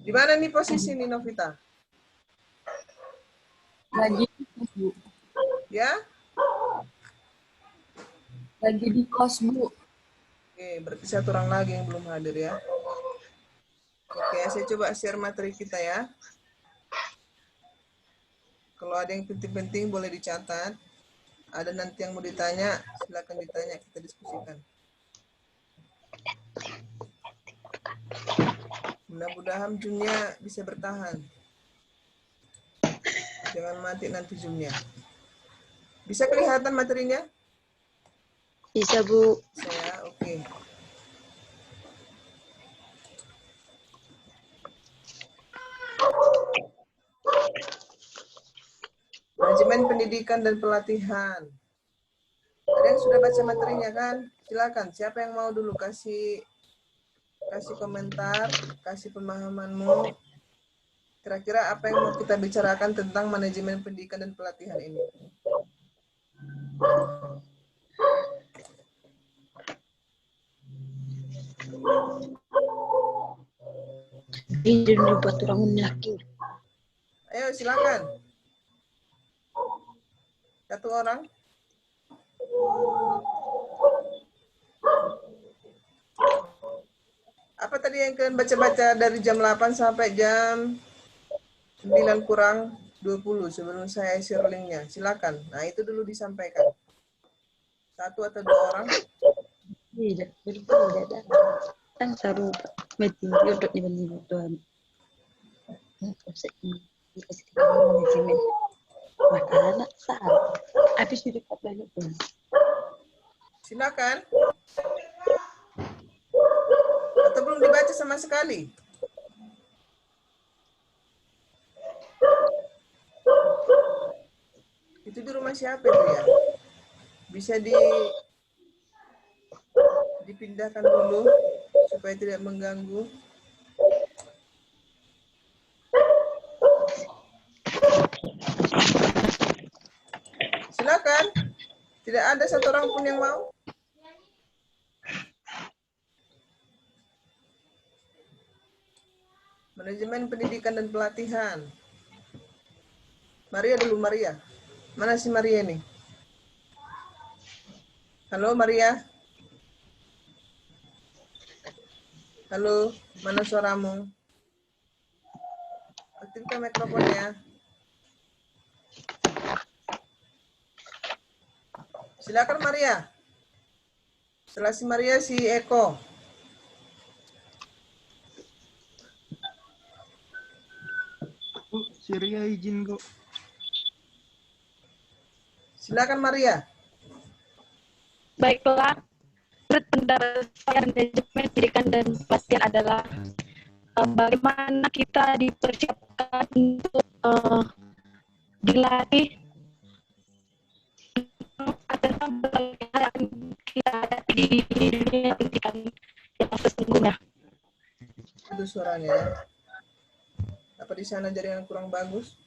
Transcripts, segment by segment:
Di mana nih posisi nih Novita? Lagi di kos, Bu. Ya? Lagi di kos, Bu. Oke, berarti satu orang lagi yang belum hadir ya. Oke, saya coba share materi kita ya. Kalau ada yang penting-penting boleh dicatat. Ada nanti yang mau ditanya, silakan ditanya, kita diskusikan. Mudah-mudahan Zoom-nya bisa bertahan. Jangan mati nanti Zoom-nya. Bisa kelihatan materinya? Bisa, Bu. Bisa ya, oke. Manajemen pendidikan dan pelatihan. Ada yang sudah baca materinya kan? Silakan. Siapa yang mau dulu kasih komentar, kasih pemahamanmu. Kira-kira apa yang mau kita bicarakan tentang manajemen pendidikan dan pelatihan ini? Ini dulu buat orang laki. Ayo silakan. Satu orang. Apa tadi yang kalian baca-baca dari jam 8 sampai jam 9 kurang 20 sebelum saya share linknya? Silakan. Nah, itu dulu disampaikan. Satu atau dua orang. Tidak, berbeda. Kan saru meeting untuk dibanding Tuhan. Dikasih manajemen. Makanan salah. Habis itu banyak pun. Silakan. Atau belum dibaca sama sekali? Itu di rumah siapa itu ya? Bisa dipindahkan dulu supaya tidak mengganggu. Silakan. Tidak ada satu orang pun yang mau. Manajemen pendidikan dan pelatihan. Maria dulu, Maria. Mana si Maria nih? Halo, Maria. Halo, mana suaramu? Aktifkan mikrofonnya. Silakan Maria. Setelah si Maria, si Eko. Si Ria izin kok. Silakan Maria. Baiklah, pendapat manajemen pendidikan dan pelatihan adalah bagaimana kita dipersiapkan untuk dilatih tentang berbagai hal yang kita hadapi di dunia pendidikan yang sesungguhnya. Itu suaranya ya. Apa di sana jaringan kurang bagus?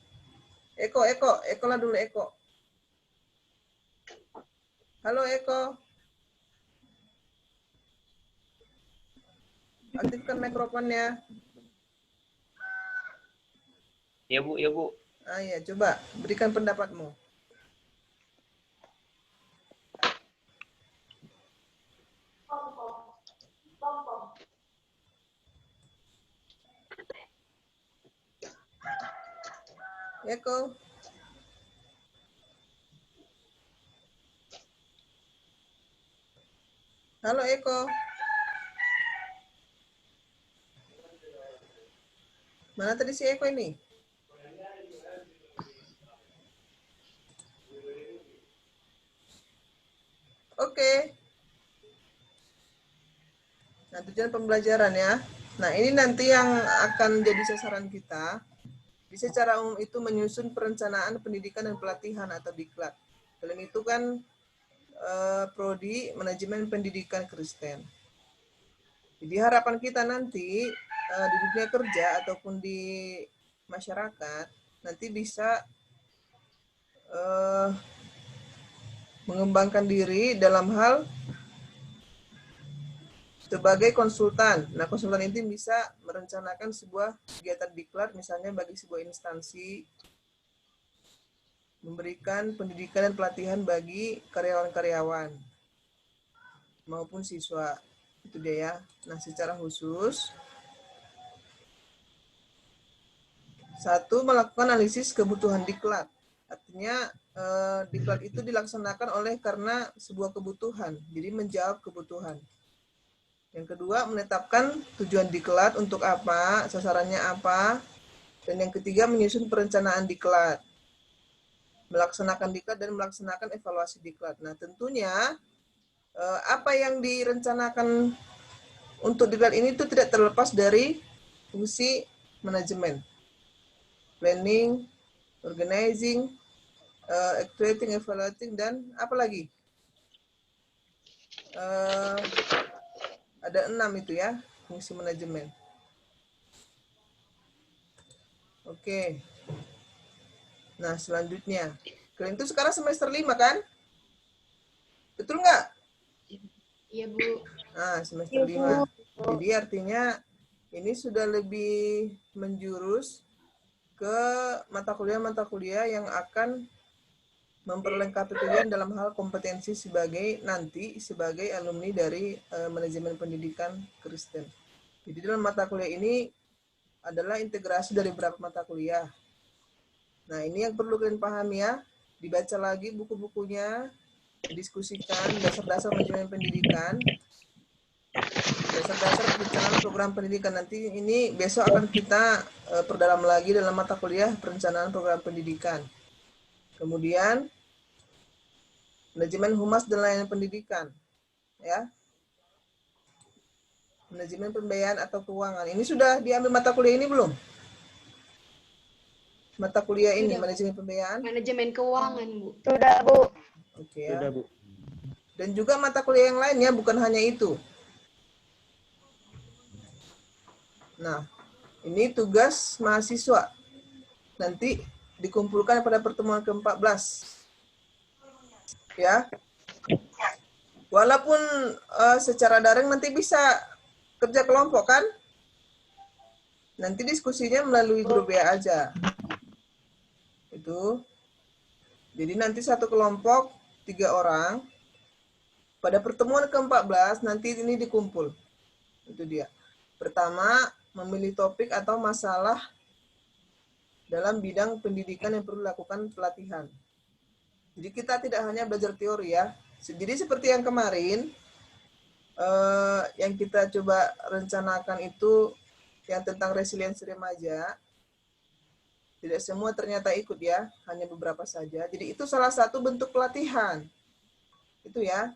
Eko lah dulu Eko. Halo Eko. Aktifkan mikrofonnya. Ya Bu, ya Bu. Ah ya, coba berikan pendapatmu. Eko. Halo Eko. Mana tadi si Eko ini? Oke. Nah, tujuan pembelajaran ya. Nah, ini nanti yang akan jadi sasaran kita. Di secara umum itu menyusun perencanaan pendidikan dan pelatihan atau diklat. Kalian itu kan prodi manajemen pendidikan Kristen. Jadi harapan kita nanti di dunia kerja ataupun di masyarakat nanti bisa mengembangkan diri dalam hal sebagai konsultan. Nah, konsultan itu bisa merencanakan sebuah kegiatan diklat, misalnya bagi sebuah instansi, memberikan pendidikan dan pelatihan bagi karyawan-karyawan maupun siswa. Itu dia ya. Nah, secara khusus, satu, melakukan analisis kebutuhan diklat. Artinya diklat itu dilaksanakan oleh karena sebuah kebutuhan, jadi menjawab kebutuhan. Yang kedua, menetapkan tujuan diklat untuk apa, sasarannya apa. Dan yang ketiga, menyusun perencanaan diklat, melaksanakan diklat dan melaksanakan evaluasi diklat. Nah, tentunya apa yang direncanakan untuk diklat ini itu tidak terlepas dari fungsi manajemen, planning, organizing, actuating, evaluating, dan apa lagi? Ada 6 itu ya, fungsi manajemen. Oke. Nah, selanjutnya. Kalian itu sekarang semester 5 kan? Betul nggak? Iya, Bu. Nah, semester 5. Jadi artinya ini sudah lebih menjurus ke mata kuliah yang akan memperlengkapi kalian dalam hal kompetensi sebagai alumni dari manajemen pendidikan Kristen. Jadi dalam mata kuliah ini adalah integrasi dari beberapa mata kuliah. Nah, ini yang perlu kalian pahami ya. Dibaca lagi buku-bukunya, didiskusikan dasar-dasar manajemen pendidikan, dasar-dasar perencanaan program pendidikan. Nanti ini besok akan kita perdalam lagi dalam mata kuliah perencanaan program pendidikan. Kemudian manajemen humas dan layanan pendidikan, ya. Manajemen pembiayaan atau keuangan. Ini sudah diambil mata kuliah ini belum? Mata kuliah ini Sudah, manajemen pembiayaan. Manajemen keuangan, Bu. Sudah, Bu. Oke ya. Sudah, Bu. Dan juga mata kuliah yang lainnya, bukan hanya itu. Nah, ini tugas mahasiswa. Nanti dikumpulkan pada pertemuan ke-14. Ya. Walaupun secara daring nanti bisa kerja kelompok kan? Nanti diskusinya melalui grup WA aja. Itu. Jadi nanti satu kelompok 3 orang. Pada pertemuan ke-14 nanti ini dikumpul. Itu dia. Pertama, memilih topik atau masalah dalam bidang pendidikan yang perlu dilakukan pelatihan. Jadi kita tidak hanya belajar teori ya. Jadi seperti yang kemarin, yang kita coba rencanakan itu yang tentang resiliensi remaja, tidak semua ternyata ikut ya, hanya beberapa saja. Jadi itu salah satu bentuk pelatihan. Itu ya,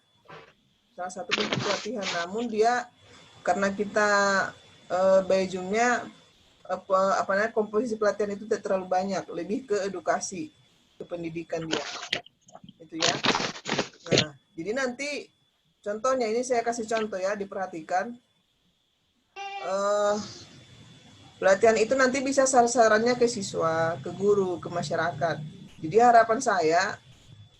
salah satu bentuk pelatihan. Namun dia, karena kita Bayjumnya komposisi pelatihan itu tidak terlalu banyak, lebih ke edukasi, ke pendidikan dia. Itu ya. Nah, jadi nanti contohnya ini saya kasih contoh ya, diperhatikan. Pelatihan itu nanti bisa sasarannya ke siswa, ke guru, ke masyarakat. Jadi harapan saya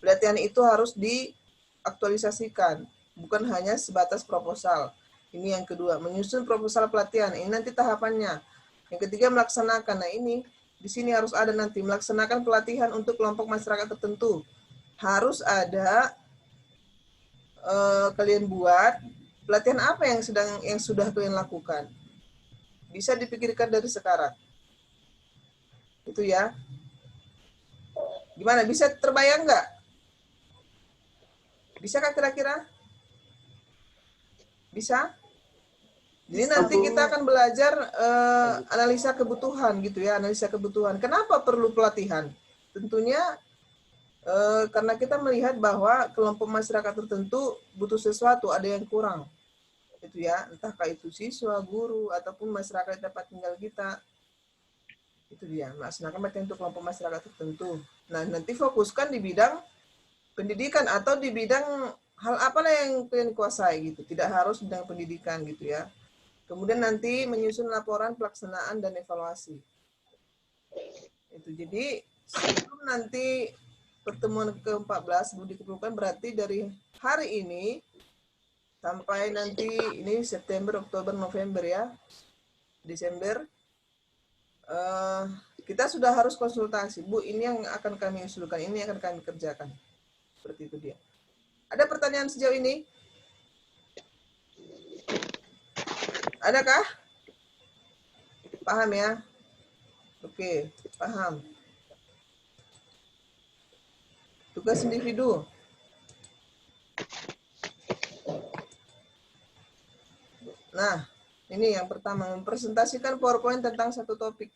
pelatihan itu harus diaktualisasikan, bukan hanya sebatas proposal. Ini yang kedua, menyusun proposal pelatihan. Ini nanti tahapannya. Yang ketiga, melaksanakan. Nah ini, di sini harus ada nanti melaksanakan pelatihan untuk kelompok masyarakat tertentu. Harus ada kalian buat pelatihan apa yang sudah kalian lakukan. Bisa dipikirkan dari sekarang. Itu ya. Gimana? Bisa terbayang nggak? Bisakah kira-kira? Bisa? Jadi nanti kita akan belajar analisa kebutuhan gitu ya, analisa kebutuhan. Kenapa perlu pelatihan? Tentunya karena kita melihat bahwa kelompok masyarakat tertentu butuh sesuatu, ada yang kurang. Itu ya, entahkah itu siswa, guru, ataupun masyarakat tempat tinggal kita. Itu dia, melaksanakan pelatihan untuk kelompok masyarakat tertentu. Nah, nanti fokuskan di bidang pendidikan atau di bidang hal apa yang kalian kuasai gitu. Tidak harus bidang pendidikan gitu ya. Kemudian nanti menyusun laporan pelaksanaan dan evaluasi. Itu jadi sebelum nanti pertemuan ke-14 belum dikumpulkan, berarti dari hari ini sampai nanti ini September, Oktober, November ya. Desember kita sudah harus konsultasi. Bu, ini yang akan kami usulkan, ini akan kami kerjakan. Seperti itu dia. Ada pertanyaan sejauh ini? Adakah? Paham ya? Oke, paham. Tugas individu. Nah, ini yang pertama, mempresentasikan PowerPoint tentang satu topik.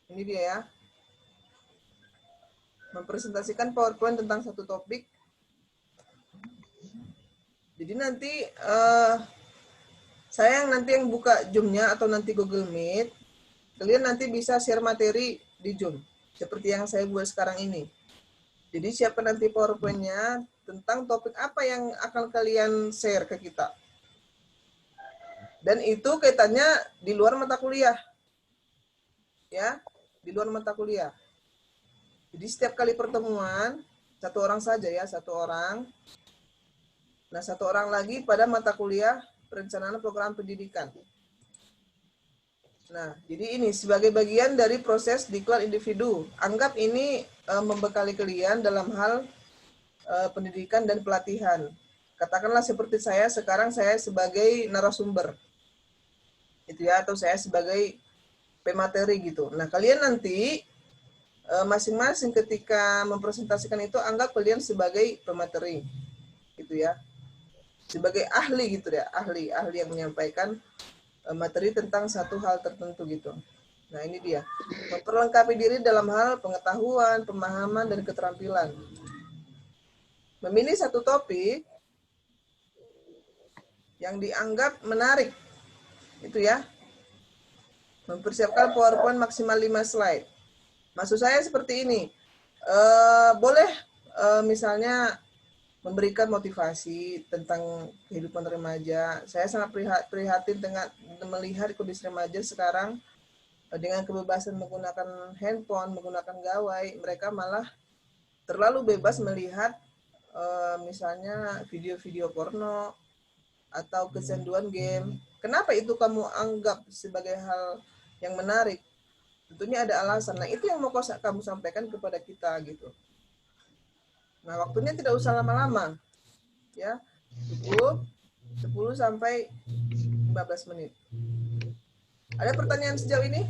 Ini dia ya. Mempresentasikan PowerPoint tentang satu topik. Jadi nanti saya yang buka Zoom-nya atau nanti Google Meet. Kalian nanti bisa share materi di Zoom. Seperti yang saya buat sekarang ini. Jadi siapkan nanti PowerPoint-nya tentang topik apa yang akan kalian share ke kita. Dan itu kaitannya di luar mata kuliah. Ya, di luar mata kuliah. Jadi setiap kali pertemuan, satu orang saja ya, satu orang. Nah, satu orang lagi pada mata kuliah perencanaan program pendidikan. Nah, jadi ini sebagai bagian dari proses diklat individu. Anggap ini membekali kalian dalam hal pendidikan dan pelatihan. Katakanlah seperti saya, sekarang saya sebagai narasumber. Itu ya, atau saya sebagai pemateri gitu. Nah, kalian nanti masing-masing ketika mempresentasikan itu anggap kalian sebagai pemateri. Gitu ya. Sebagai ahli gitu ya, ahli yang menyampaikan materi tentang satu hal tertentu gitu. Nah, ini dia. Memperlengkapi diri dalam hal pengetahuan, pemahaman, dan keterampilan. Memilih satu topik yang dianggap menarik. Itu ya. Mempersiapkan PowerPoint maksimal 5 slide. Maksud saya seperti ini. Boleh misalnya memberikan motivasi tentang kehidupan remaja. Saya sangat prihatin dengan melihat kondisi remaja sekarang dengan kebebasan menggunakan handphone, menggunakan gawai, mereka malah terlalu bebas melihat misalnya video-video porno atau kecanduan game. Kenapa itu kamu anggap sebagai hal yang menarik? Tentunya ada alasan. Nah, itu yang mau kamu sampaikan kepada kita gitu. Nah, waktunya tidak usah lama-lama. Ya. Cukup 10 sampai 15 menit. Ada pertanyaan sejauh ini?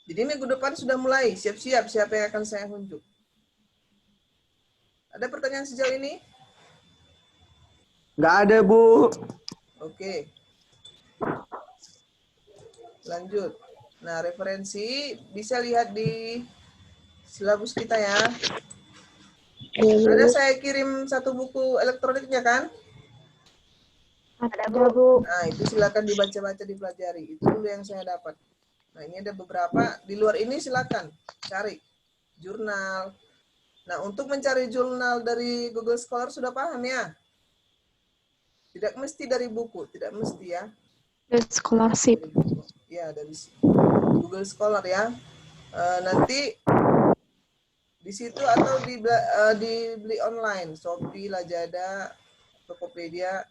Jadi minggu depan sudah mulai. Siap-siap siapa yang akan saya unjuk. Ada pertanyaan sejauh ini? Nggak ada, Bu. Oke. Lanjut. Nah, referensi bisa lihat di silabus kita ya. Ada saya kirim satu buku elektroniknya kan? Ada, Bu. Nah, itu silakan dibaca-baca, dipelajari. Itu dulu yang saya dapat. Nah, ini ada beberapa. Di luar ini silakan cari jurnal. Nah, untuk mencari jurnal dari Google Scholar sudah paham ya? Tidak mesti dari buku, tidak mesti ya. Scholarship. Ya, dari Google Scholar ya. Nanti di situ atau dibeli online, Shopee, Lazada, Tokopedia,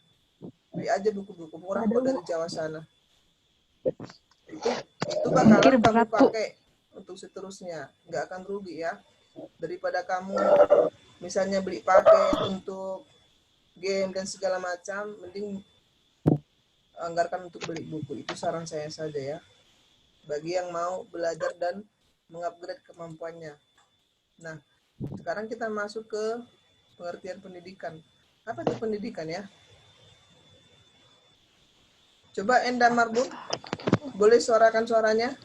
beli aja buku-buku murah kok dari Jawa sana. Itu bakalan kamu pakai untuk seterusnya, nggak akan rugi ya. Daripada kamu misalnya beli paket untuk game dan segala macam, mending anggarkan untuk beli buku. Itu saran saya saja ya. Bagi yang mau belajar dan mengupgrade kemampuannya. Nah, sekarang kita masuk ke pengertian pendidikan. Apa itu pendidikan ya? Coba Enda Marbun, boleh suarakan suaranya?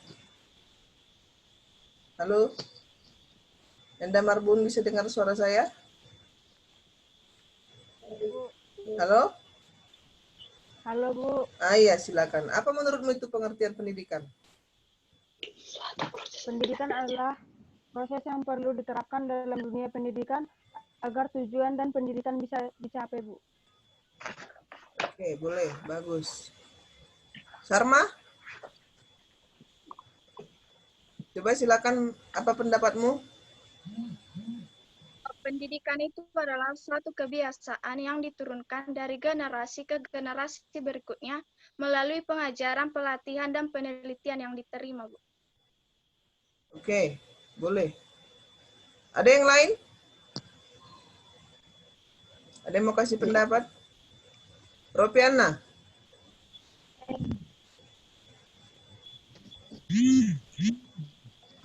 Halo? Enda Marbun bisa dengar suara saya? Halo? Halo, Bu. Iya, silakan. Apa menurutmu itu pengertian pendidikan? Pendidikan adalah proses yang perlu diterapkan dalam dunia pendidikan agar tujuan dan pendidikan bisa dicapai, Bu. Oke, boleh. Bagus. Sarma? Coba silakan, apa pendapatmu? Pendidikan itu adalah suatu kebiasaan yang diturunkan dari generasi ke generasi berikutnya melalui pengajaran, pelatihan, dan penelitian yang diterima, Bu. Oke, boleh. Ada yang lain? Ada yang mau kasih pendapat? Ropiana?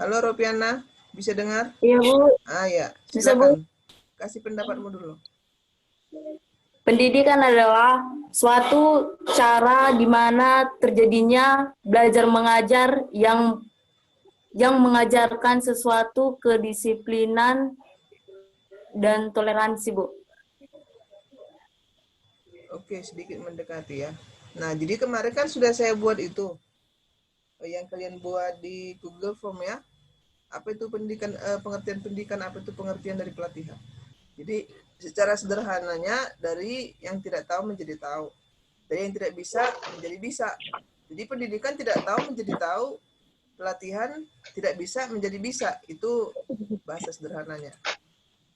Halo Ropiana, bisa dengar? Iya, Bu. Ah ya, Bisa, Bu. silakan. Kasih pendapatmu dulu. Pendidikan adalah suatu cara di mana terjadinya belajar mengajar yang mengajarkan sesuatu kedisiplinan dan toleransi, Bu. Oke, sedikit mendekati ya. Nah, jadi kemarin kan sudah saya buat itu. Yang kalian buat di Google Form ya. Apa itu pendidikan, pengertian pendidikan, apa itu pengertian dari pelatihan. Jadi secara sederhananya dari yang tidak tahu menjadi tahu. Dari yang tidak bisa menjadi bisa. Jadi pendidikan tidak tahu menjadi tahu, pelatihan tidak bisa menjadi bisa. Itu bahasa sederhananya.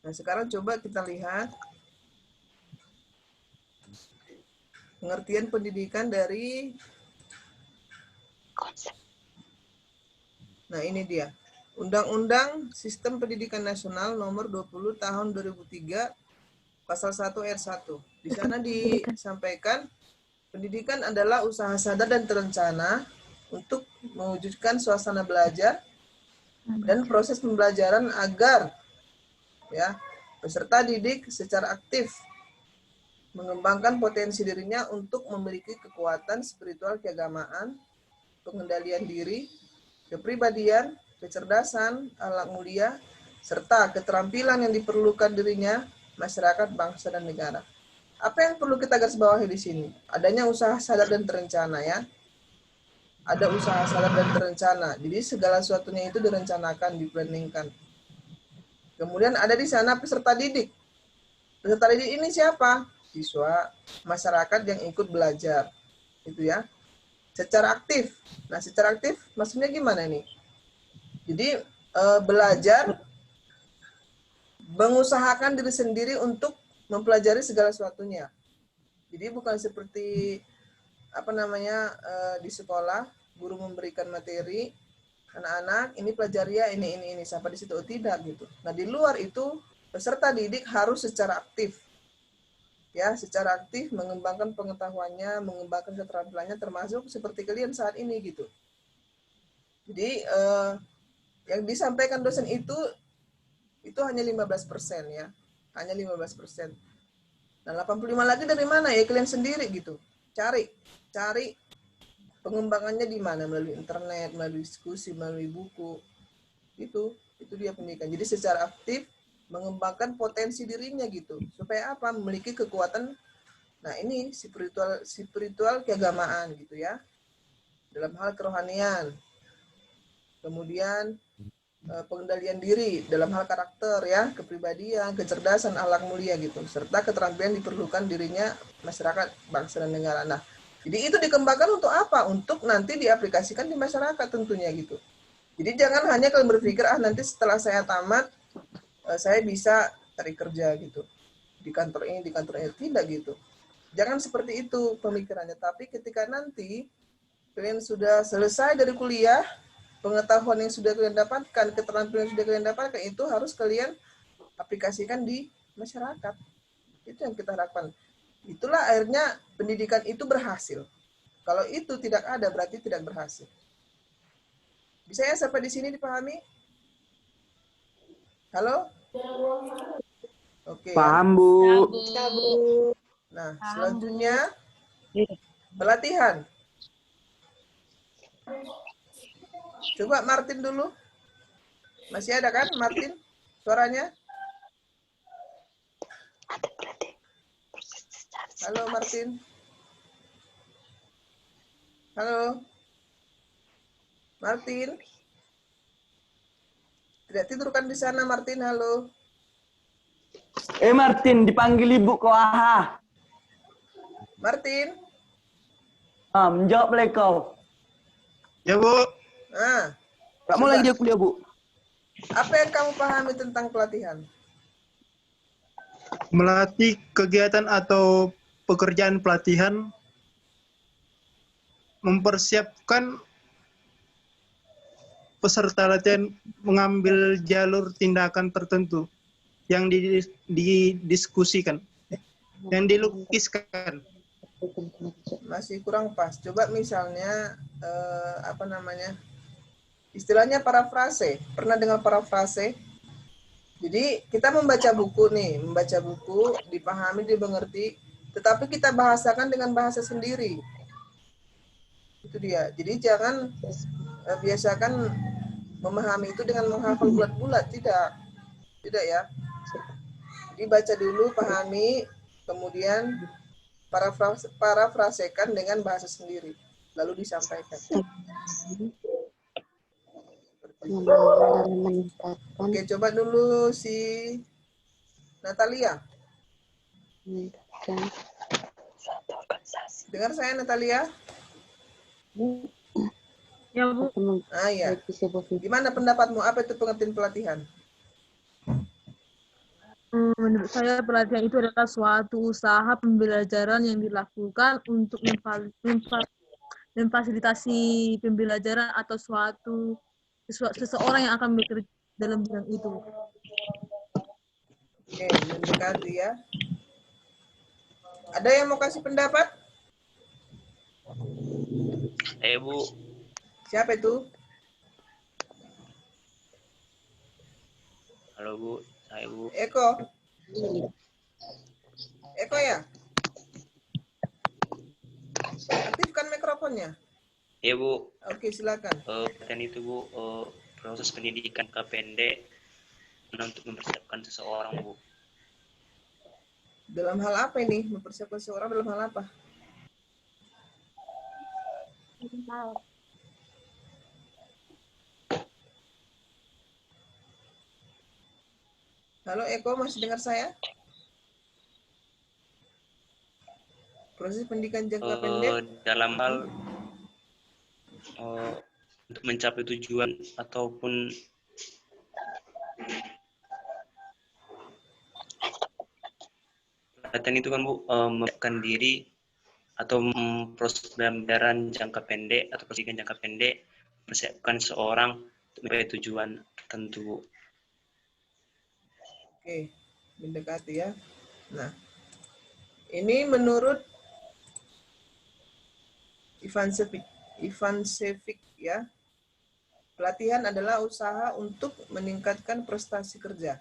Nah, sekarang coba kita lihat pengertian pendidikan dari, nah ini dia, Undang-Undang Sistem Pendidikan Nasional Nomor 20 Tahun 2003, Pasal 1 Ayat 1. Di sana disampaikan, pendidikan adalah usaha sadar dan terencana untuk mewujudkan suasana belajar dan proses pembelajaran agar ya peserta didik secara aktif mengembangkan potensi dirinya untuk memiliki kekuatan spiritual keagamaan, pengendalian diri, kepribadian, kecerdasan, akhlak mulia, serta keterampilan yang diperlukan dirinya, masyarakat, bangsa, dan negara. Apa yang perlu kita garis bawahi di sini? Adanya usaha sadar dan terencana ya. Ada usaha sadar dan terencana. Jadi segala sesuatunya itu direncanakan, diplanningkan. Kemudian ada di sana peserta didik. Peserta didik ini siapa? Siswa, masyarakat yang ikut belajar. Itu ya. Secara aktif. Nah, secara aktif maksudnya gimana nih? Jadi belajar mengusahakan diri sendiri untuk mempelajari segala sesuatunya. Jadi bukan seperti di sekolah guru memberikan materi anak-anak ini pelajari ya ini sampai di situ tidak gitu. Nah, di luar itu peserta didik harus secara aktif. Ya, secara aktif mengembangkan pengetahuannya, mengembangkan keterampilannya termasuk seperti kalian saat ini gitu. Jadi yang disampaikan dosen itu hanya 15% ya. Hanya 15%. Nah, 85 lagi dari mana ya kalian sendiri gitu. Cari pengembangannya di mana, melalui internet, melalui diskusi, melalui buku. Itu dia pendidikan. Jadi secara aktif mengembangkan potensi dirinya gitu. Supaya apa? Memiliki kekuatan. Nah, ini spiritual keagamaan gitu ya. Dalam hal kerohanian. Kemudian pengendalian diri dalam hal karakter ya, kepribadian, kecerdasan, akhlak mulia gitu, serta keterampilan diperlukan dirinya, masyarakat, bangsa, dan negara. Nah, jadi itu dikembangkan untuk apa? Untuk nanti diaplikasikan di masyarakat tentunya gitu. Jadi jangan hanya kalian berpikir nanti setelah saya tamat saya bisa cari kerja gitu di kantor ini, di kantor ini, tidak gitu. Jangan seperti itu pemikirannya. Tapi ketika nanti kalian sudah selesai dari kuliah, pengetahuan yang sudah kalian dapatkan, keterampilan yang sudah kalian dapatkan, itu harus kalian aplikasikan di masyarakat. Itu yang kita harapkan. Itulah akhirnya pendidikan itu berhasil. Kalau itu tidak ada, berarti tidak berhasil. Bisa ya sampai di sini dipahami? Halo? Oke. Paham, Bu. Nah, selanjutnya pelatihan. Coba Martin dulu. Masih ada kan Martin? Suaranya? Halo Martin. Halo. Martin. Tidak tidur kan di sana Martin? Halo. Martin, dipanggil Ibu kok aha. Martin. Menjawab boleh kau. Ya, Bu. Nah, Kamu lagi dia kuliah, Bu. apa yang kamu pahami tentang pelatihan? melatih kegiatan atau pekerjaan pelatihan, mempersiapkan peserta latihan mengambil jalur tindakan tertentu yang didiskusikan, yang dilukiskan. Masih kurang pas. Coba misalnya istilahnya parafrase. Pernah dengar parafrase? Jadi kita membaca buku nih, membaca buku, dipahami, dimengerti, tetapi kita bahasakan dengan bahasa sendiri. Itu dia. Jadi jangan biasakan memahami itu dengan menghafal bulat-bulat, tidak ya. Jadi baca dulu, pahami, kemudian parafrasekan dengan bahasa sendiri, lalu disampaikan. Oke, coba dulu si Natalia. Dengar saya, Natalia? Ya, Bu. Ah, ya. Gimana pendapatmu? Apa itu pengertian pelatihan? Menurut saya pelatihan itu adalah suatu usaha pembelajaran yang dilakukan untuk memfasilitasi pembelajaran atau seseorang yang akan bekerja dalam bidang itu. Oke, mendekati ya. Ada yang mau kasih pendapat? Bu. Siapa itu? Halo, Bu. Saya, Bu. Eko. Eko ya? Aktifkan mikrofonnya. Iya, Bu. Oke, silakan. Pelatihan itu, Bu, proses pendidikan jangka pendek untuk mempersiapkan seseorang, Bu. Dalam hal apa ini? Mempersiapkan seseorang dalam hal apa? Halo Eko, masih dengar saya? Proses pendidikan jangka pendek Dalam hal untuk mencapai tujuan ataupun pelatihan itu kan, Bu, mempersiapkan diri atau proses pembelajaran jangka pendek atau pendidikan jangka pendek, mempersiapkan seorang untuk mencapai tujuan tertentu, Bu. Oke, mendekati ya. Nah, ini menurut Ivan Šević ya. Pelatihan adalah usaha untuk meningkatkan prestasi kerja.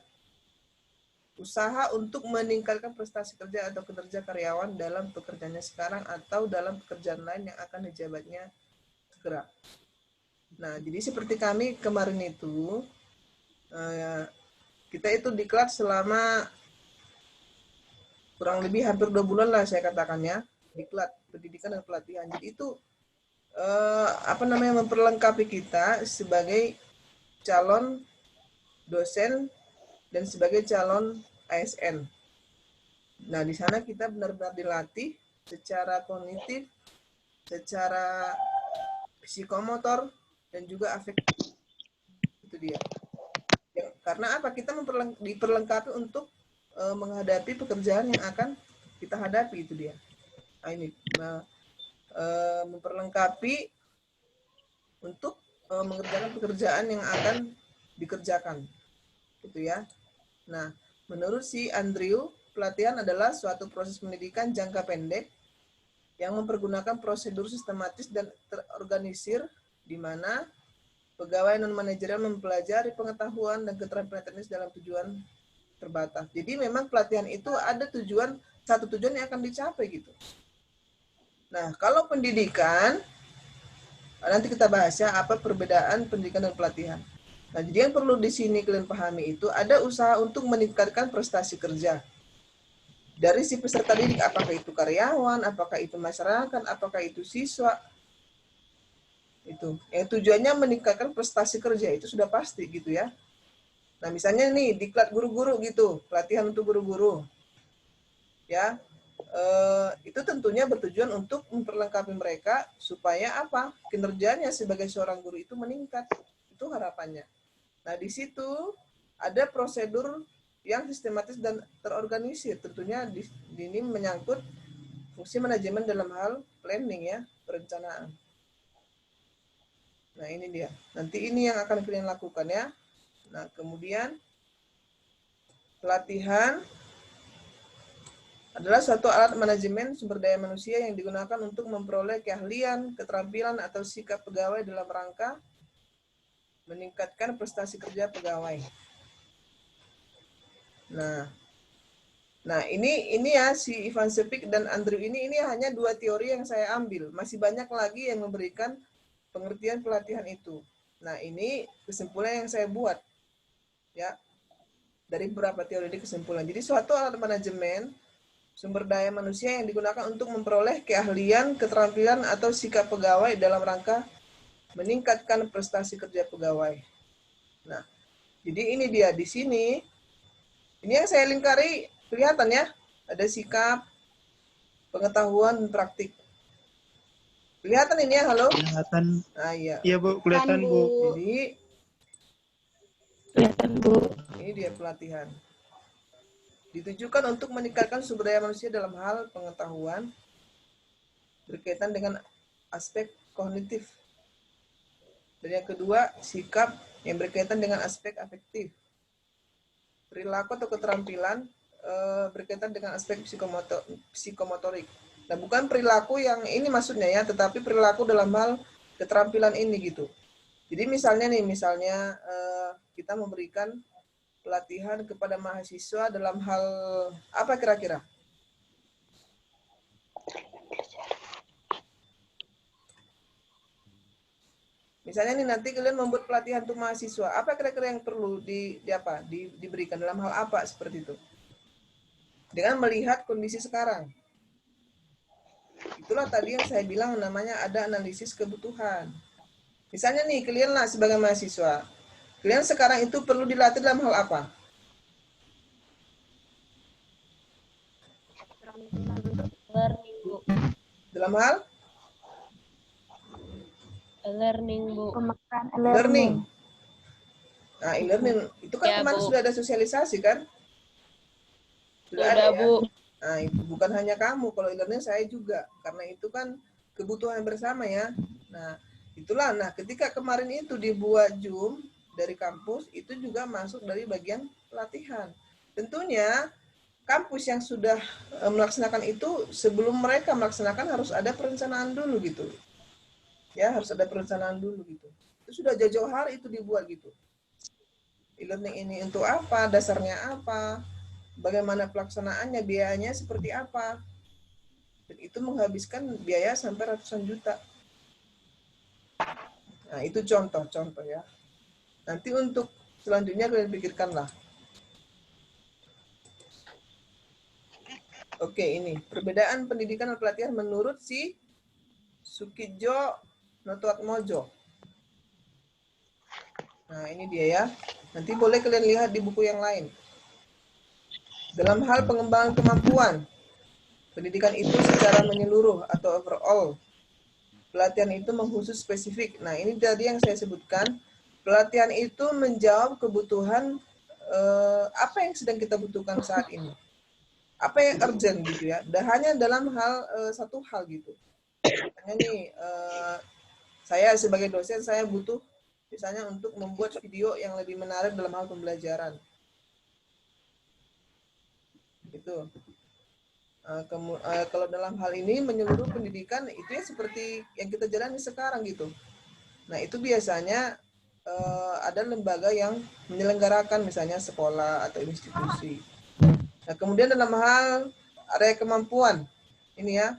Usaha untuk meningkatkan prestasi kerja atau kinerja karyawan dalam pekerjaannya sekarang atau dalam pekerjaan lain yang akan dijabatnya segera. Nah, jadi seperti kami kemarin itu, kita itu diklat selama kurang lebih hampir 2 bulan lah saya katakannya, diklat pendidikan dan pelatihan. Jadi itu memperlengkapi kita sebagai calon dosen dan sebagai calon ASN. Nah, di sana kita benar-benar dilatih secara kognitif, secara psikomotor, dan juga afektif. Itu dia. Karena apa? Kita diperlengkapi untuk menghadapi pekerjaan yang akan kita hadapi, itu dia. Nah, ini memperlengkapi untuk mengerjakan pekerjaan yang akan dikerjakan, gitu ya. Nah, menurut si Andrew, pelatihan adalah suatu proses pendidikan jangka pendek yang mempergunakan prosedur sistematis dan terorganisir di mana pegawai non-manajerial mempelajari pengetahuan dan keterampilan teknis dalam tujuan terbatas. Jadi memang pelatihan itu ada satu tujuan yang akan dicapai gitu. Nah, kalau pendidikan, nanti kita bahas ya apa perbedaan pendidikan dan pelatihan. Nah, jadi yang perlu di sini kalian pahami itu ada usaha untuk meningkatkan prestasi kerja. Dari si peserta didik, apakah itu karyawan, apakah itu masyarakat, apakah itu siswa. Itu. Yang tujuannya meningkatkan prestasi kerja, itu sudah pasti gitu ya. Nah, misalnya nih, diklat guru-guru gitu, pelatihan untuk guru-guru. Ya, itu tentunya bertujuan untuk memperlengkapi mereka supaya apa? Kinerjanya sebagai seorang guru itu meningkat. Itu harapannya. Nah, di situ ada prosedur yang sistematis dan terorganisir. Tentunya di ini menyangkut fungsi manajemen dalam hal planning ya, perencanaan. Nah, ini dia. Nanti ini yang akan kalian lakukan ya. Nah, kemudian pelatihan adalah suatu alat manajemen sumber daya manusia yang digunakan untuk memperoleh keahlian, keterampilan, atau sikap pegawai dalam rangka meningkatkan prestasi kerja pegawai. Nah ini ya si Ivan Sepik dan Andrew ini hanya 2 teori yang saya ambil. Masih banyak lagi yang memberikan pengertian pelatihan itu. Nah ini kesimpulan yang saya buat ya dari beberapa teori di kesimpulan. Jadi suatu alat manajemen sumber daya manusia yang digunakan untuk memperoleh keahlian, keterampilan, atau sikap pegawai dalam rangka meningkatkan prestasi kerja pegawai. Nah, jadi ini dia di sini. Ini yang saya lingkari, kelihatan ya? Ada sikap, pengetahuan, dan praktik. Kelihatan ini ya, halo? Kelihatan. Nah, iya. Iya, Bu, kelihatan, Bu. Jadi, Kelihatan, Bu. ini dia pelatihan. Ditujukan untuk meningkatkan sumber daya manusia dalam hal pengetahuan berkaitan dengan aspek kognitif. Dan yang kedua, sikap yang berkaitan dengan aspek afektif. Perilaku atau keterampilan berkaitan dengan aspek psikomotorik. Nah, bukan perilaku yang ini maksudnya ya, tetapi perilaku dalam hal keterampilan ini gitu. Jadi misalnya kita memberikan pelatihan kepada mahasiswa dalam hal apa kira-kira? Misalnya nih nanti kalian membuat pelatihan untuk mahasiswa, apa kira-kira yang perlu diberikan dalam hal apa seperti itu? Dengan melihat kondisi sekarang. Itulah tadi yang saya bilang namanya ada analisis kebutuhan. Misalnya nih kalian lah sebagai mahasiswa, kalian sekarang itu perlu dilatih dalam hal apa? Learning, Bu. Dalam hal? Learning, Bu. Learning. Nah, e-learning itu kan Ya, kemarin Bu. sudah ada sosialisasi kan? Sudah Sudah, ada ya? Bu. Nah, itu bukan hanya kamu, kalau e-learning saya juga. Karena itu kan kebutuhan bersama ya. Nah, itulah. Nah, ketika kemarin itu dibuat Zoom dari kampus, itu juga masuk dari bagian pelatihan. Tentunya kampus yang sudah melaksanakan itu, sebelum mereka melaksanakan harus ada perencanaan dulu gitu. Ya, harus ada perencanaan dulu gitu. Itu sudah jauh-jauh hari itu dibuat gitu. E-learning ini untuk apa, dasarnya apa, bagaimana pelaksanaannya, biayanya seperti apa. Dan itu menghabiskan biaya sampai ratusan juta. Nah, itu contoh-contoh ya. Nanti untuk selanjutnya kalian pikirkanlah. Oke, ini perbedaan pendidikan dan pelatihan menurut si Sukidjo Notoatmojo. Nah, ini dia ya. Nanti boleh kalian lihat di buku yang lain. Dalam hal pengembangan kemampuan, pendidikan itu secara menyeluruh atau overall. Pelatihan itu mengkhusus spesifik. Nah, ini tadi yang saya sebutkan. Pelatihan itu menjawab kebutuhan apa yang sedang kita butuhkan saat ini. Apa yang urgent gitu ya. Dan hanya dalam hal satu hal gitu. Misalnya nih, saya sebagai dosen, saya butuh misalnya untuk membuat video yang lebih menarik dalam hal pembelajaran. Gitu. Kalau dalam hal ini menyeluruh pendidikan, itu ya seperti yang kita jalani sekarang gitu. Nah, itu biasanya ada lembaga yang menyelenggarakan misalnya sekolah atau institusi. Nah, kemudian dalam hal area kemampuan, ini ya,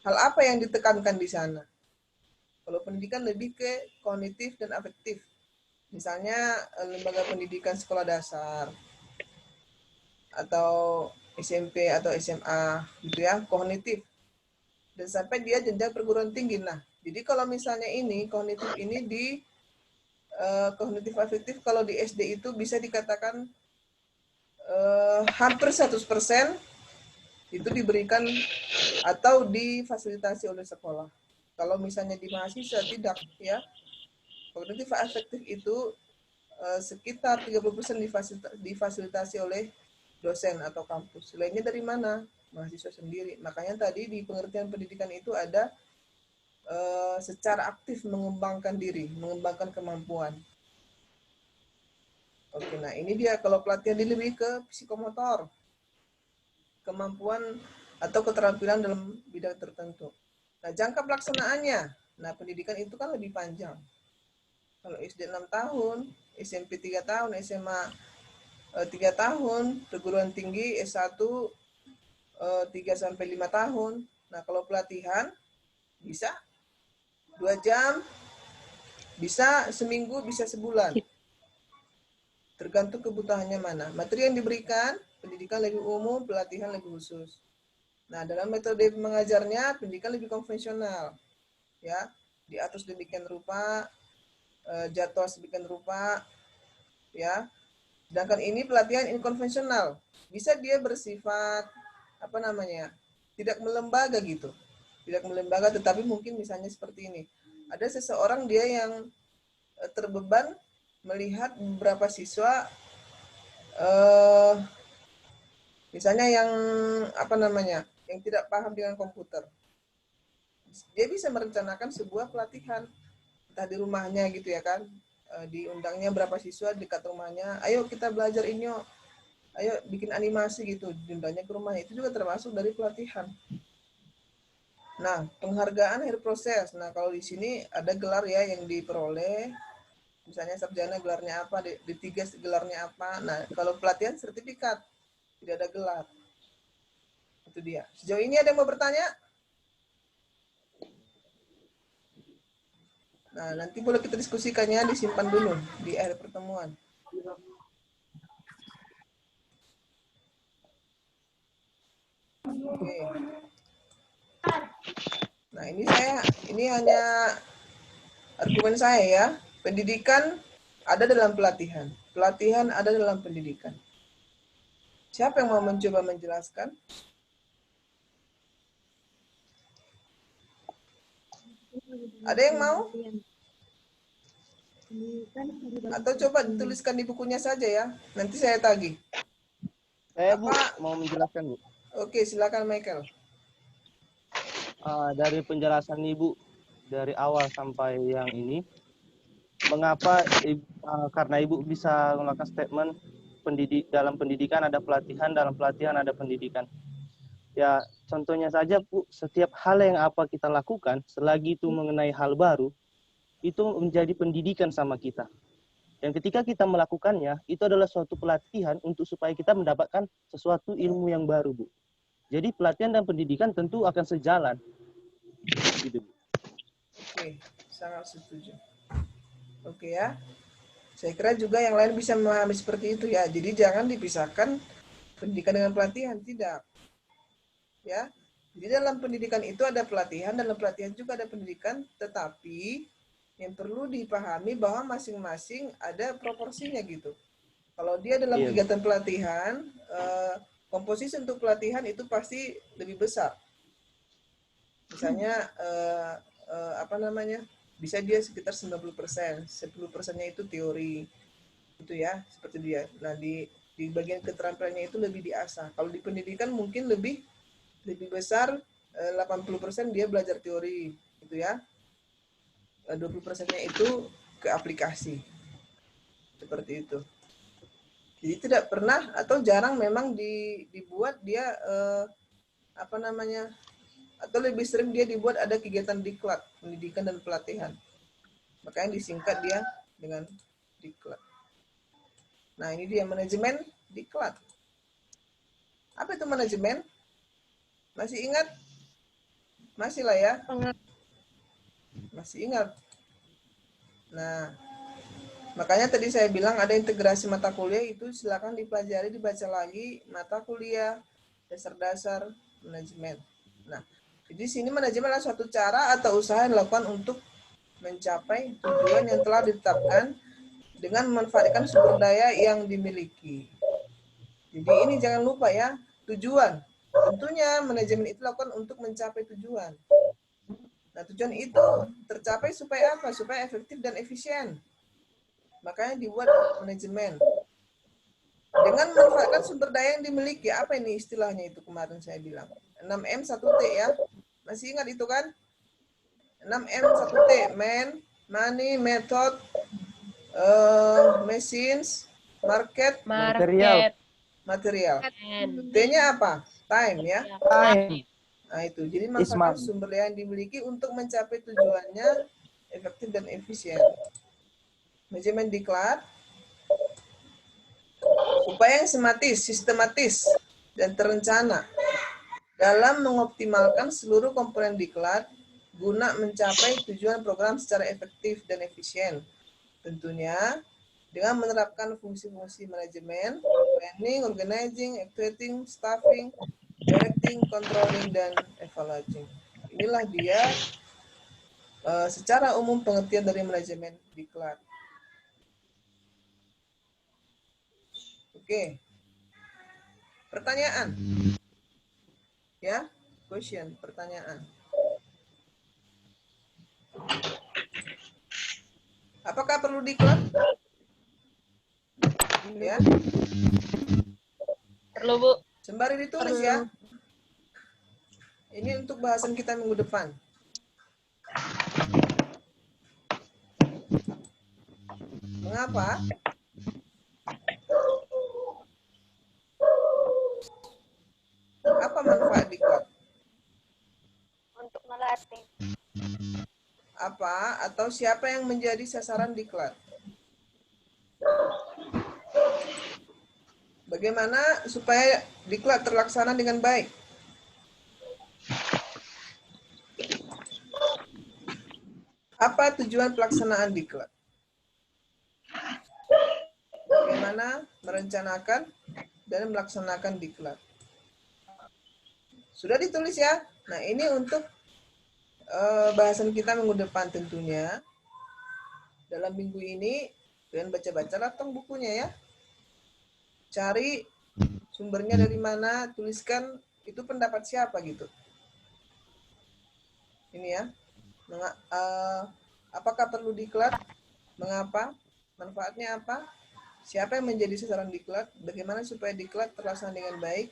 hal apa yang ditekankan di sana? Kalau pendidikan lebih ke kognitif dan afektif. Misalnya lembaga pendidikan sekolah dasar atau SMP atau SMA gitu ya, kognitif. Dan sampai dia jenjang perguruan tinggi. Nah, jadi kalau misalnya ini kognitif ini di kognitif afektif kalau di SD itu bisa dikatakan hampir 100% itu diberikan atau difasilitasi oleh sekolah. Kalau misalnya di mahasiswa tidak ya. Kognitif afektif itu sekitar 30% difasilitasi oleh dosen atau kampus. Selainnya dari mana? Mahasiswa sendiri. Makanya tadi di pengertian pendidikan itu ada secara aktif mengembangkan diri, mengembangkan kemampuan. Oke, nah ini dia kalau pelatihan ini lebih ke psikomotor, kemampuan atau keterampilan dalam bidang tertentu. Nah, jangka pelaksanaannya, nah pendidikan itu kan lebih panjang. Kalau SD 6 tahun, SMP 3 tahun, SMA 3 tahun, perguruan tinggi S1 3 sampai 5 tahun. Nah, kalau pelatihan bisa 2 jam, bisa seminggu, bisa sebulan. Tergantung kebutuhannya mana. Materi yang diberikan, pendidikan lebih umum, pelatihan lebih khusus. Nah, dalam metode mengajarnya, pendidikan lebih konvensional. Ya, diatur sedemikian rupa, jadwal sedemikian rupa, ya. Sedangkan ini pelatihan inkonvensional. Bisa dia bersifat, tidak melembaga gitu. Tidak melembaga, tetapi mungkin misalnya seperti ini. Ada seseorang dia yang terbeban melihat beberapa siswa misalnya yang yang tidak paham dengan komputer. Dia bisa merencanakan sebuah pelatihan entah di rumahnya gitu ya kan, diundangnya berapa siswa dekat rumahnya, ayo kita belajar ini yuk, ayo bikin animasi gitu, diundangnya ke rumah, itu juga termasuk dari pelatihan. Nah, penghargaan akhir proses. Nah, kalau di sini ada gelar ya yang diperoleh. Misalnya sarjana gelarnya apa, D3 gelarnya apa. Nah, kalau pelatihan sertifikat, tidak ada gelar. Itu dia. Sejauh ini ada yang mau bertanya? Nah, nanti boleh kita diskusikannya, disimpan dulu di akhir pertemuan. Oke. Nah, ini hanya argumen saya ya. Pendidikan ada dalam pelatihan. Pelatihan ada dalam pendidikan. Siapa yang mau mencoba menjelaskan? Ada yang mau? Atau coba dituliskan di bukunya saja ya. Nanti saya tagih. Saya Bu mau menjelaskan Bu. Oke, silakan Michael. Dari penjelasan Ibu dari awal sampai yang ini, mengapa karena Ibu bisa melakukan statement dalam pendidikan ada pelatihan, dalam pelatihan ada pendidikan. Ya, contohnya saja Bu, setiap hal yang apa kita lakukan, selagi itu mengenai hal baru, itu menjadi pendidikan sama kita. Dan ketika kita melakukannya, itu adalah suatu pelatihan untuk supaya kita mendapatkan sesuatu ilmu yang baru, Bu. Jadi pelatihan dan pendidikan tentu akan sejalan. Gitu, Bu. Oke, sangat setuju. Oke ya. Saya kira juga yang lain bisa memahami seperti itu ya. Jadi jangan dipisahkan pendidikan dengan pelatihan, tidak. Ya. Jadi dalam pendidikan itu ada pelatihan, dalam pelatihan juga ada pendidikan, tetapi yang perlu dipahami bahwa masing-masing ada proporsinya gitu. Kalau dia dalam kegiatan pelatihan, komposisi untuk pelatihan itu pasti lebih besar. Misalnya bisa dia sekitar 90%, 10%-nya itu teori. Itu ya, seperti dia. Nah, di bagian keterampilannya itu lebih diasah. Kalau di pendidikan mungkin lebih besar, 80% dia belajar teori, gitu ya. 20%-nya itu ke aplikasi. Seperti itu. Jadi tidak pernah atau jarang memang dibuat dia atau lebih sering dia dibuat ada kegiatan diklat, pendidikan dan pelatihan. Makanya disingkat dia dengan diklat. Nah, ini dia manajemen diklat. Apa itu manajemen? Masih ingat? Masih lah ya? Masih ingat. Nah, makanya tadi saya bilang ada integrasi mata kuliah, itu silakan dipelajari, dibaca lagi mata kuliah dasar-dasar manajemen. Nah, jadi sini manajemen adalah suatu cara atau usaha yang dilakukan untuk mencapai tujuan yang telah ditetapkan dengan memanfaatkan sumber daya yang dimiliki. Jadi ini jangan lupa ya, tujuan. Tentunya manajemen itu dilakukan untuk mencapai tujuan. Nah, tujuan itu tercapai supaya apa? Supaya efektif dan efisien. Makanya dibuat manajemen. Dengan memanfaatkan sumber daya yang dimiliki. Apa ini istilahnya itu kemarin saya bilang? 6M 1T ya. Masih ingat itu kan? 6M 1T. Man, money, method, machines, market, material. T-nya apa? Time ya. Time. Nah itu. Jadi manfaatkan sumber daya yang dimiliki untuk mencapai tujuannya efektif dan efisien. Manajemen diklat. Upaya yang sistematis, dan terencana dalam mengoptimalkan seluruh komponen diklat guna mencapai tujuan program secara efektif dan efisien. Tentunya dengan menerapkan fungsi-fungsi manajemen, planning, organizing, actuating, staffing, directing, controlling, dan evaluating. Inilah dia secara umum pengertian dari manajemen diklat. Oke. Pertanyaan. Ya, question, pertanyaan. Apakah perlu diklat? Ya. Perlu, Bu. Sembari ditulis ya. Ini untuk bahasan kita minggu depan. Mengapa? Apa manfaat diklat? Untuk melatih. Apa atau siapa yang menjadi sasaran diklat? Bagaimana supaya diklat terlaksana dengan baik? Apa tujuan pelaksanaan diklat? Bagaimana merencanakan dan melaksanakan diklat? Sudah ditulis ya? Nah, ini untuk bahasan kita minggu depan tentunya. Dalam minggu ini, kalian baca-bacalah tong bukunya ya. Cari sumbernya dari mana, tuliskan itu pendapat siapa gitu. Ini ya. Apakah perlu diklat? Mengapa? Manfaatnya apa? Siapa yang menjadi sasaran diklat? Bagaimana supaya diklat terlaksana dengan baik?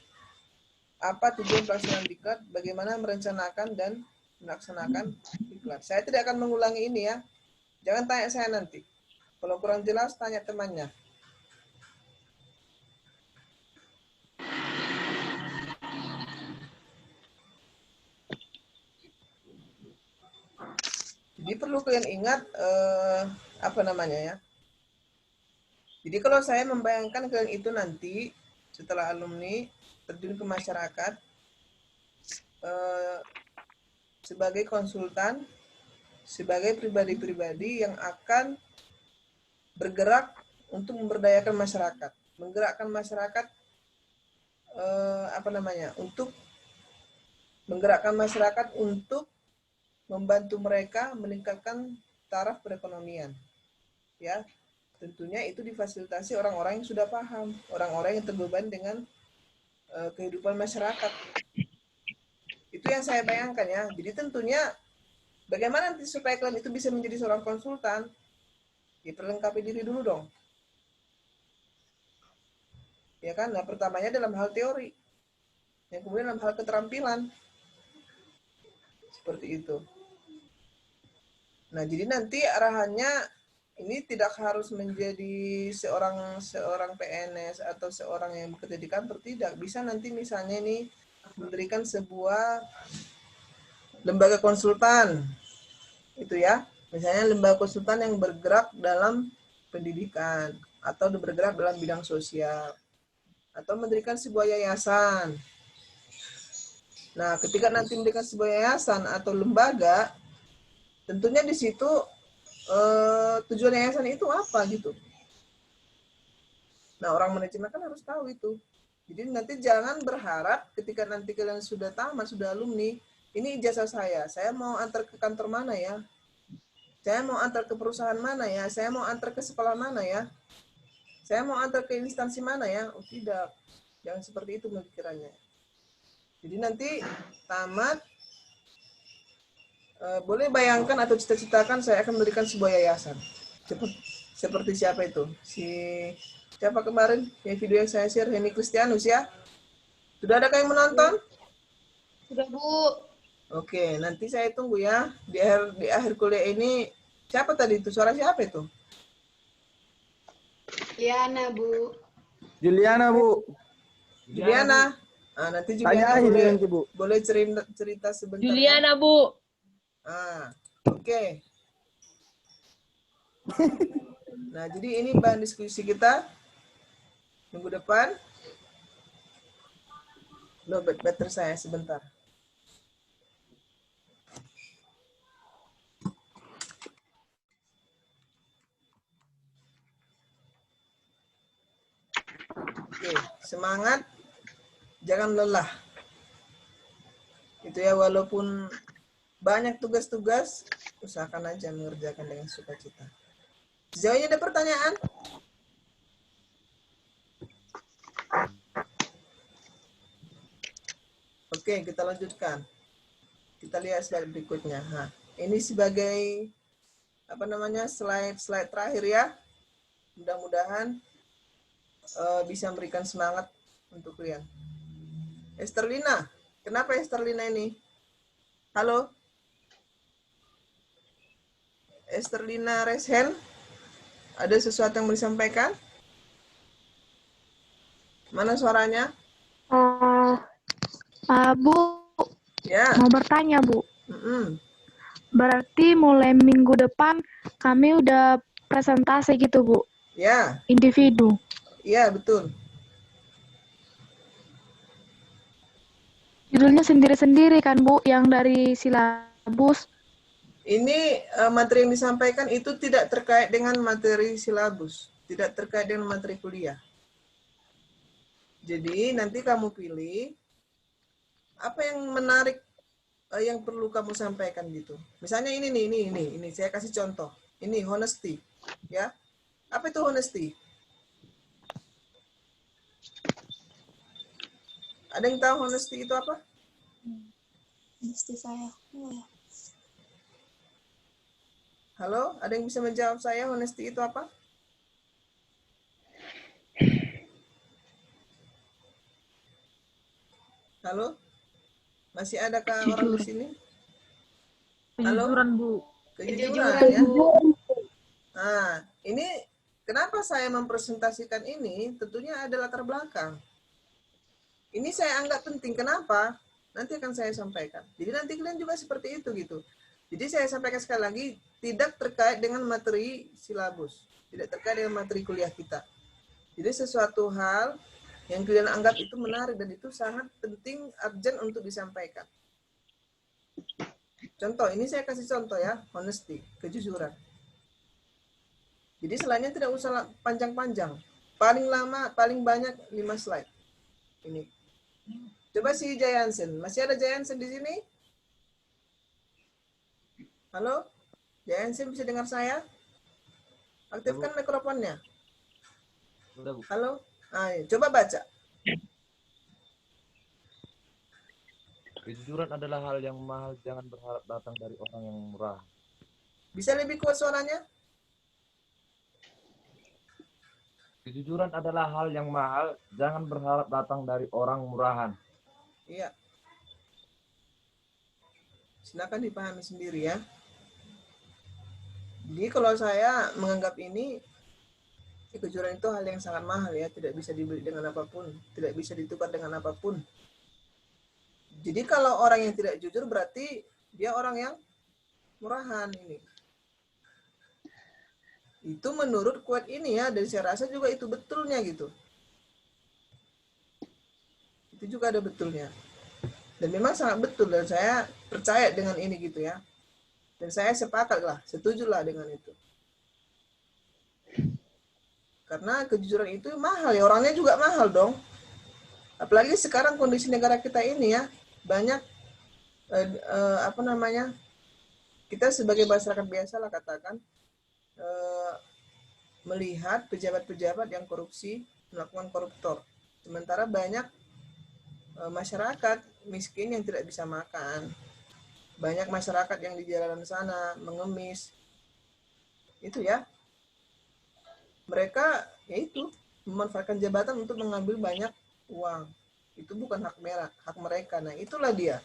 Apa tujuan pelaksanaan diklat? Bagaimana merencanakan dan melaksanakan diklat? Saya tidak akan mengulangi ini ya. Jangan tanya saya nanti. Kalau kurang jelas, tanya temannya. Jadi perlu kalian ingat apa namanya ya. Jadi kalau saya membayangkan kalian itu nanti setelah alumni terjun ke masyarakat sebagai konsultan, sebagai pribadi-pribadi yang akan bergerak untuk memberdayakan masyarakat, menggerakkan masyarakat untuk menggerakkan masyarakat untuk membantu mereka meningkatkan taraf perekonomian. Ya, tentunya itu difasilitasi orang-orang yang sudah paham, orang-orang yang terbeban dengan kehidupan masyarakat. Itu yang saya bayangkan ya. Jadi tentunya bagaimana nanti supaya kalian itu bisa menjadi seorang konsultan? Ya perlengkapi diri dulu dong. Ya kan? Nah, pertamanya dalam hal teori. Yang kemudian dalam hal keterampilan. Seperti itu. Nah, jadi nanti arahannya ini tidak harus menjadi seorang PNS atau seorang yang bekerja di kantor, tidak. Bisa nanti misalnya ini mendirikan sebuah lembaga konsultan. Itu ya. Misalnya lembaga konsultan yang bergerak dalam pendidikan atau bergerak dalam bidang sosial atau mendirikan sebuah yayasan. Nah, ketika nanti mendirikan sebuah yayasan atau lembaga, tentunya di situ tujuan yayasan itu apa gitu. Nah, orang manajemen kan harus tahu itu. Jadi nanti jangan berharap ketika nanti kalian sudah tamat, sudah alumni, ini ijazah saya mau antar ke kantor mana ya? Saya mau antar ke perusahaan mana ya? Saya mau antar ke sekolah mana ya? Saya mau antar ke instansi mana ya? Oh tidak, jangan seperti itu pemikirannya. Jadi nanti tamat, boleh bayangkan atau cita-citakan saya akan mendirikan sebuah yayasan. Seperti siapa itu? Siapa kemarin yang video yang saya share, Henny Kristianus ya? Sudah ada yang menonton? Sudah, Bu. Oke, nanti saya tunggu ya. Di akhir kuliah ini, siapa tadi itu? Suara siapa itu? Liana, Bu. Juliana, Bu. Juliana. Ah, nanti Juliana Tanyain boleh, nanti, Bu. boleh cerita sebentar. ya. Juliana, Bu. Ah, oke. Nah, jadi ini bahan diskusi kita minggu depan. Loh, batter saya sebentar. Oke, semangat, jangan lelah. Itu ya, walaupun banyak tugas-tugas, usahakan aja mengerjakan dengan sukacita. Sejauh ini ada pertanyaan? Oke, kita lanjutkan. Kita lihat slide berikutnya. Nah, ini sebagai slide terakhir ya. Mudah-mudahan bisa memberikan semangat untuk kalian. Esterlina, kenapa Esterlina ini? Halo? Esterlina Reshen, ada sesuatu yang mau disampaikan? Mana suaranya? Bu, Ya. mau bertanya, Bu. Mm-mm. Berarti mulai minggu depan kami udah presentasi gitu, Bu? Ya. Individu? Iya, betul. Judulnya sendiri-sendiri kan, Bu, yang dari silabus? Ini materi yang disampaikan itu tidak terkait dengan materi silabus, tidak terkait dengan materi kuliah. Jadi nanti kamu pilih apa yang menarik yang perlu kamu sampaikan gitu. Misalnya ini saya kasih contoh. Ini honesty, ya. Apa itu honesty? Ada yang tahu honesty itu apa? Honesty saya. Halo, ada yang bisa menjawab saya honesty itu apa? Halo? Masih adakah orang di sini? Halo? Kejujuran, Bu. Kejujuran ya. Nah, ini kenapa saya mempresentasikan ini? Tentunya ada latar belakang. Ini saya anggap penting. Kenapa? Nanti akan saya sampaikan. Jadi nanti kalian juga seperti itu gitu. Jadi saya sampaikan sekali lagi, tidak terkait dengan materi silabus. Tidak terkait dengan materi kuliah kita. Jadi sesuatu hal yang kalian anggap itu menarik dan itu sangat penting, urgent untuk disampaikan. Contoh, ini saya kasih contoh ya, honesty, kejujuran. Jadi selainnya tidak usah panjang-panjang. Paling lama, paling banyak 5 slide. Ini. Coba si Jayansen. Masih ada Jayansen di sini? Halo? Jayansen bisa dengar saya? Aktifkan mikrofonnya. Halo? Ayo, coba baca. Kejujuran adalah hal yang mahal, jangan berharap datang dari orang yang murah. Bisa lebih kuat suaranya? Kejujuran adalah hal yang mahal, jangan berharap datang dari orang murahan. Iya. Silakan dipahami sendiri ya. Jadi kalau saya menganggap ini, kejujuran itu hal yang sangat mahal ya, tidak bisa dibeli dengan apapun, tidak bisa ditukar dengan apapun. Jadi kalau orang yang tidak jujur berarti dia orang yang murahan ini. Itu menurut quote ini ya, dan saya rasa juga itu betulnya gitu. Itu juga ada betulnya. Dan memang sangat betul dan saya percaya dengan ini gitu ya. Dan saya sepakat lah, setuju lah dengan itu. Karena kejujuran itu mahal ya, orangnya juga mahal dong. Apalagi sekarang kondisi negara kita ini ya, banyak kita sebagai masyarakat biasa lah katakan, melihat pejabat-pejabat yang korupsi, melakukan koruptor. Sementara banyak masyarakat miskin yang tidak bisa makan. Banyak masyarakat yang di jalanan sana mengemis. Itu ya. mereka yaitu memanfaatkan jabatan untuk mengambil banyak uang. Itu bukan hak mereka. Nah, itulah dia.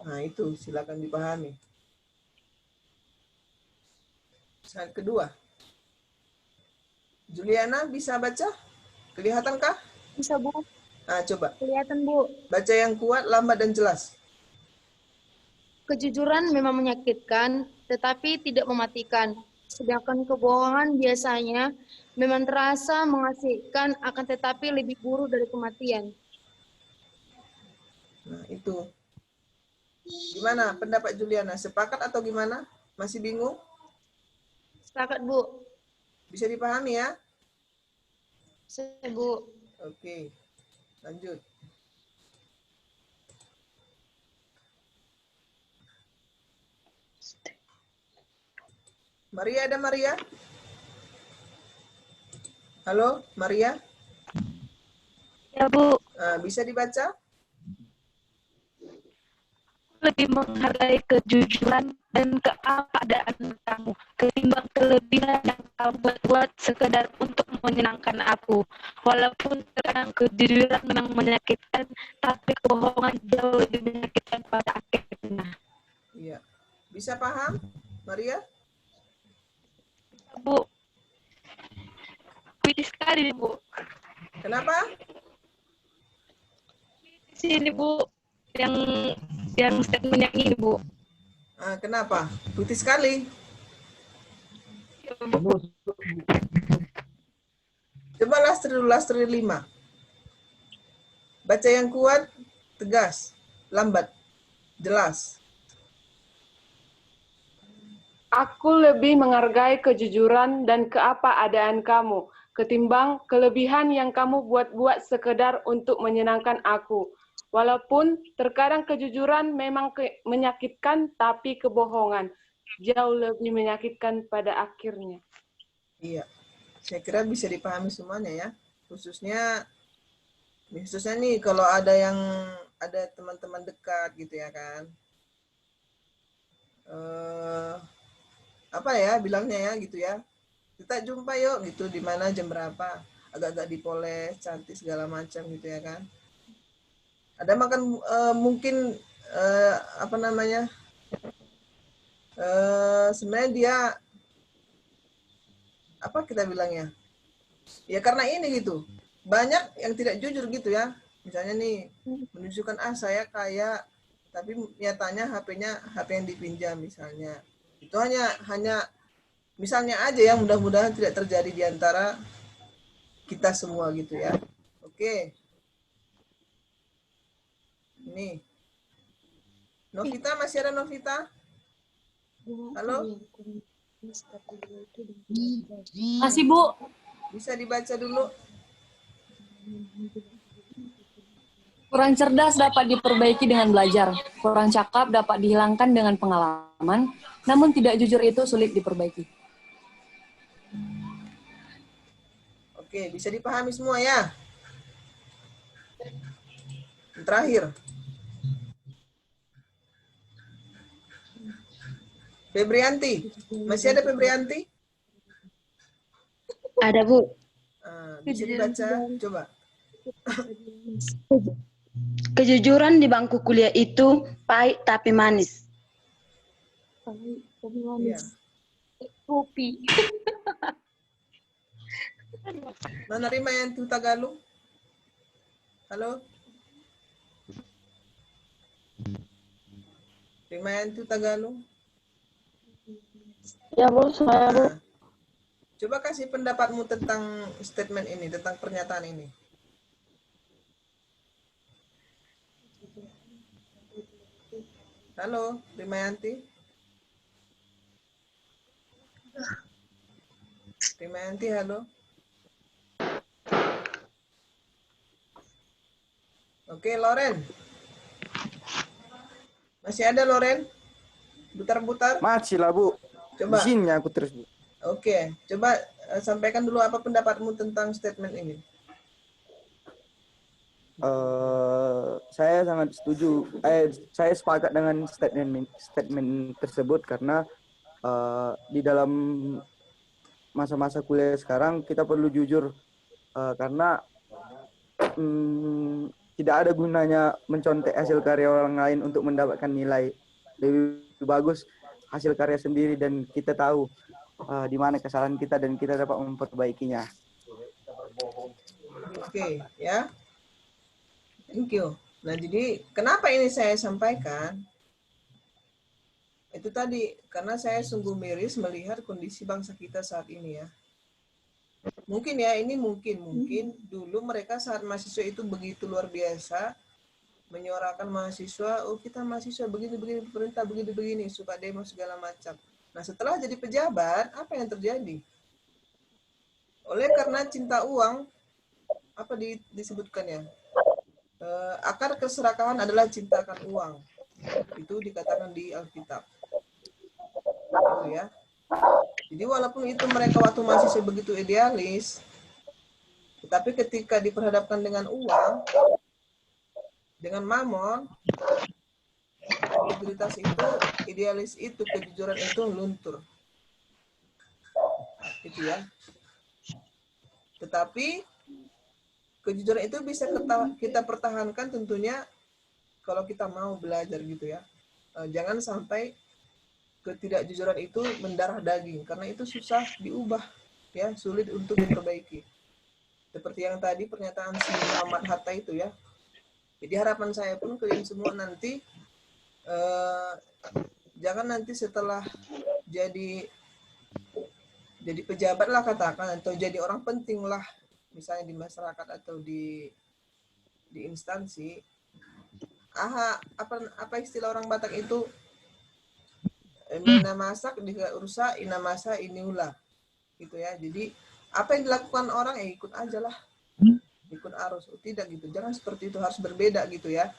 Nah, itu silakan dipahami. Slide kedua. Juliana bisa baca? Kelihatankah? Bisa, Bu. Nah, coba. Kelihatan, Bu. Baca yang kuat, lambat, dan jelas. Kejujuran memang menyakitkan, tetapi tidak mematikan. Sedangkan kebohongan biasanya memang terasa mengasihkan, akan tetapi lebih buruk dari kematian. Nah, itu. Gimana pendapat Juliana? Sepakat atau gimana? Masih bingung? Sepakat, Bu. Bisa dipahami ya? Bu. Oke, lanjut. Maria, ada Maria? Halo, Maria? Ya, Bu. Bisa dibaca? Lebih menghargai kejujuran dan keadaan kamu ketimbang kelebihan yang kamu buat sekedar untuk menyenangkan aku. Walaupun terkadang kejujuran memang menyakitkan, tapi kebohongan jauh lebih menyakitkan pada akhirnya. Iya. Bisa paham, Maria? Bu, puitis sekali, Bu. Kenapa? Di sini, Bu, yang statement yang ini, Bu. Kenapa? Putih sekali. Coba lastri 5. Baca yang kuat, tegas, lambat, jelas. Aku lebih menghargai kejujuran dan keadaan kamu, ketimbang kelebihan yang kamu buat-buat sekedar untuk menyenangkan aku. Walaupun terkadang kejujuran memang menyakitkan, tapi kebohongan jauh lebih menyakitkan pada akhirnya. Iya, saya kira bisa dipahami semuanya ya. Khususnya nih kalau ada teman-teman dekat gitu ya kan. Apa ya bilangnya ya gitu ya. Kita jumpa yuk gitu, di mana jam berapa. Agak-agak dipoles, cantik segala macam gitu ya kan. Ada makan mungkin apa namanya, sebenarnya dia apa kita bilangnya ya, karena ini gitu banyak yang tidak jujur gitu ya, misalnya nih menunjukkan saya kaya tapi nyatanya HP yang dipinjam misalnya, itu hanya misalnya aja ya, mudah-mudahan tidak terjadi di antara kita semua gitu ya. Oke. Nih. Novita, masih ada Novita? Halo? Masih, Bu. Bisa dibaca dulu. Kurang cerdas dapat diperbaiki dengan belajar. Kurang cakap dapat dihilangkan dengan pengalaman. Namun tidak jujur itu sulit diperbaiki. Oke, bisa dipahami semua ya? Yang terakhir. Febrianti, masih ada Febrianti? Ada, Bu. Bisa dibaca, coba. Kejujuran di bangku kuliah itu pahit tapi manis. Pahit tapi manis. Kopi. Mana Rimayanti Tagalog? Halo? Rimayanti Tagalog? Ya, Bu, saya, Bu. Coba kasih pendapatmu tentang statement ini, tentang pernyataan ini. Halo, Rimayanti? Rimayanti, halo? Oke, Loren. Masih ada, Loren? Butar-butar? Masih lah, Bu. Coba. Di sini aku terus, Bu. Oke, coba sampaikan dulu apa pendapatmu tentang statement ini. Saya sangat setuju. Saya sepakat dengan statement tersebut karena di dalam masa-masa kuliah sekarang kita perlu jujur karena tidak ada gunanya mencontek hasil karya orang lain untuk mendapatkan nilai. Lebih bagus hasil karya sendiri dan kita tahu di mana kesalahan kita dan kita dapat memperbaikinya. Oke, ya. Thank you. Nah, jadi kenapa ini saya sampaikan? Itu tadi, karena saya sungguh miris melihat kondisi bangsa kita saat ini ya. Mungkin ya, ini mungkin dulu mereka saat mahasiswa itu begitu luar biasa, menyuarakan mahasiswa, oh kita mahasiswa begini-begini, pemerintah begini-begini, suka demo segala macam. Nah, setelah jadi pejabat, apa yang terjadi? Oleh karena cinta uang, apa disebutkan ya? Akar keserakahan adalah cinta akan uang. Itu dikatakan di Alkitab. Gitu ya. Jadi walaupun itu mereka waktu mahasiswa begitu idealis, tetapi ketika diperhadapkan dengan uang, dengan mamon, integritas itu, idealis itu, kejujuran itu luntur. Gitu ya. Tetapi kejujuran itu bisa kita pertahankan tentunya kalau kita mau belajar gitu ya. Jangan sampai ketidakjujuran itu mendarah daging karena itu susah diubah ya, sulit untuk diperbaiki. Seperti yang tadi pernyataan si Muhammad Hatta itu ya. Jadi harapan saya pun kalian semua nanti jangan nanti setelah jadi pejabat lah katakan atau jadi orang penting lah misalnya di masyarakat atau di instansi. Apa istilah orang Batak itu? Ina masak rusak, ina masa ini ulah, gitu ya. Jadi apa yang dilakukan orang ikut aja lah, ikut arus. Tidak gitu, jangan seperti itu, harus berbeda gitu ya,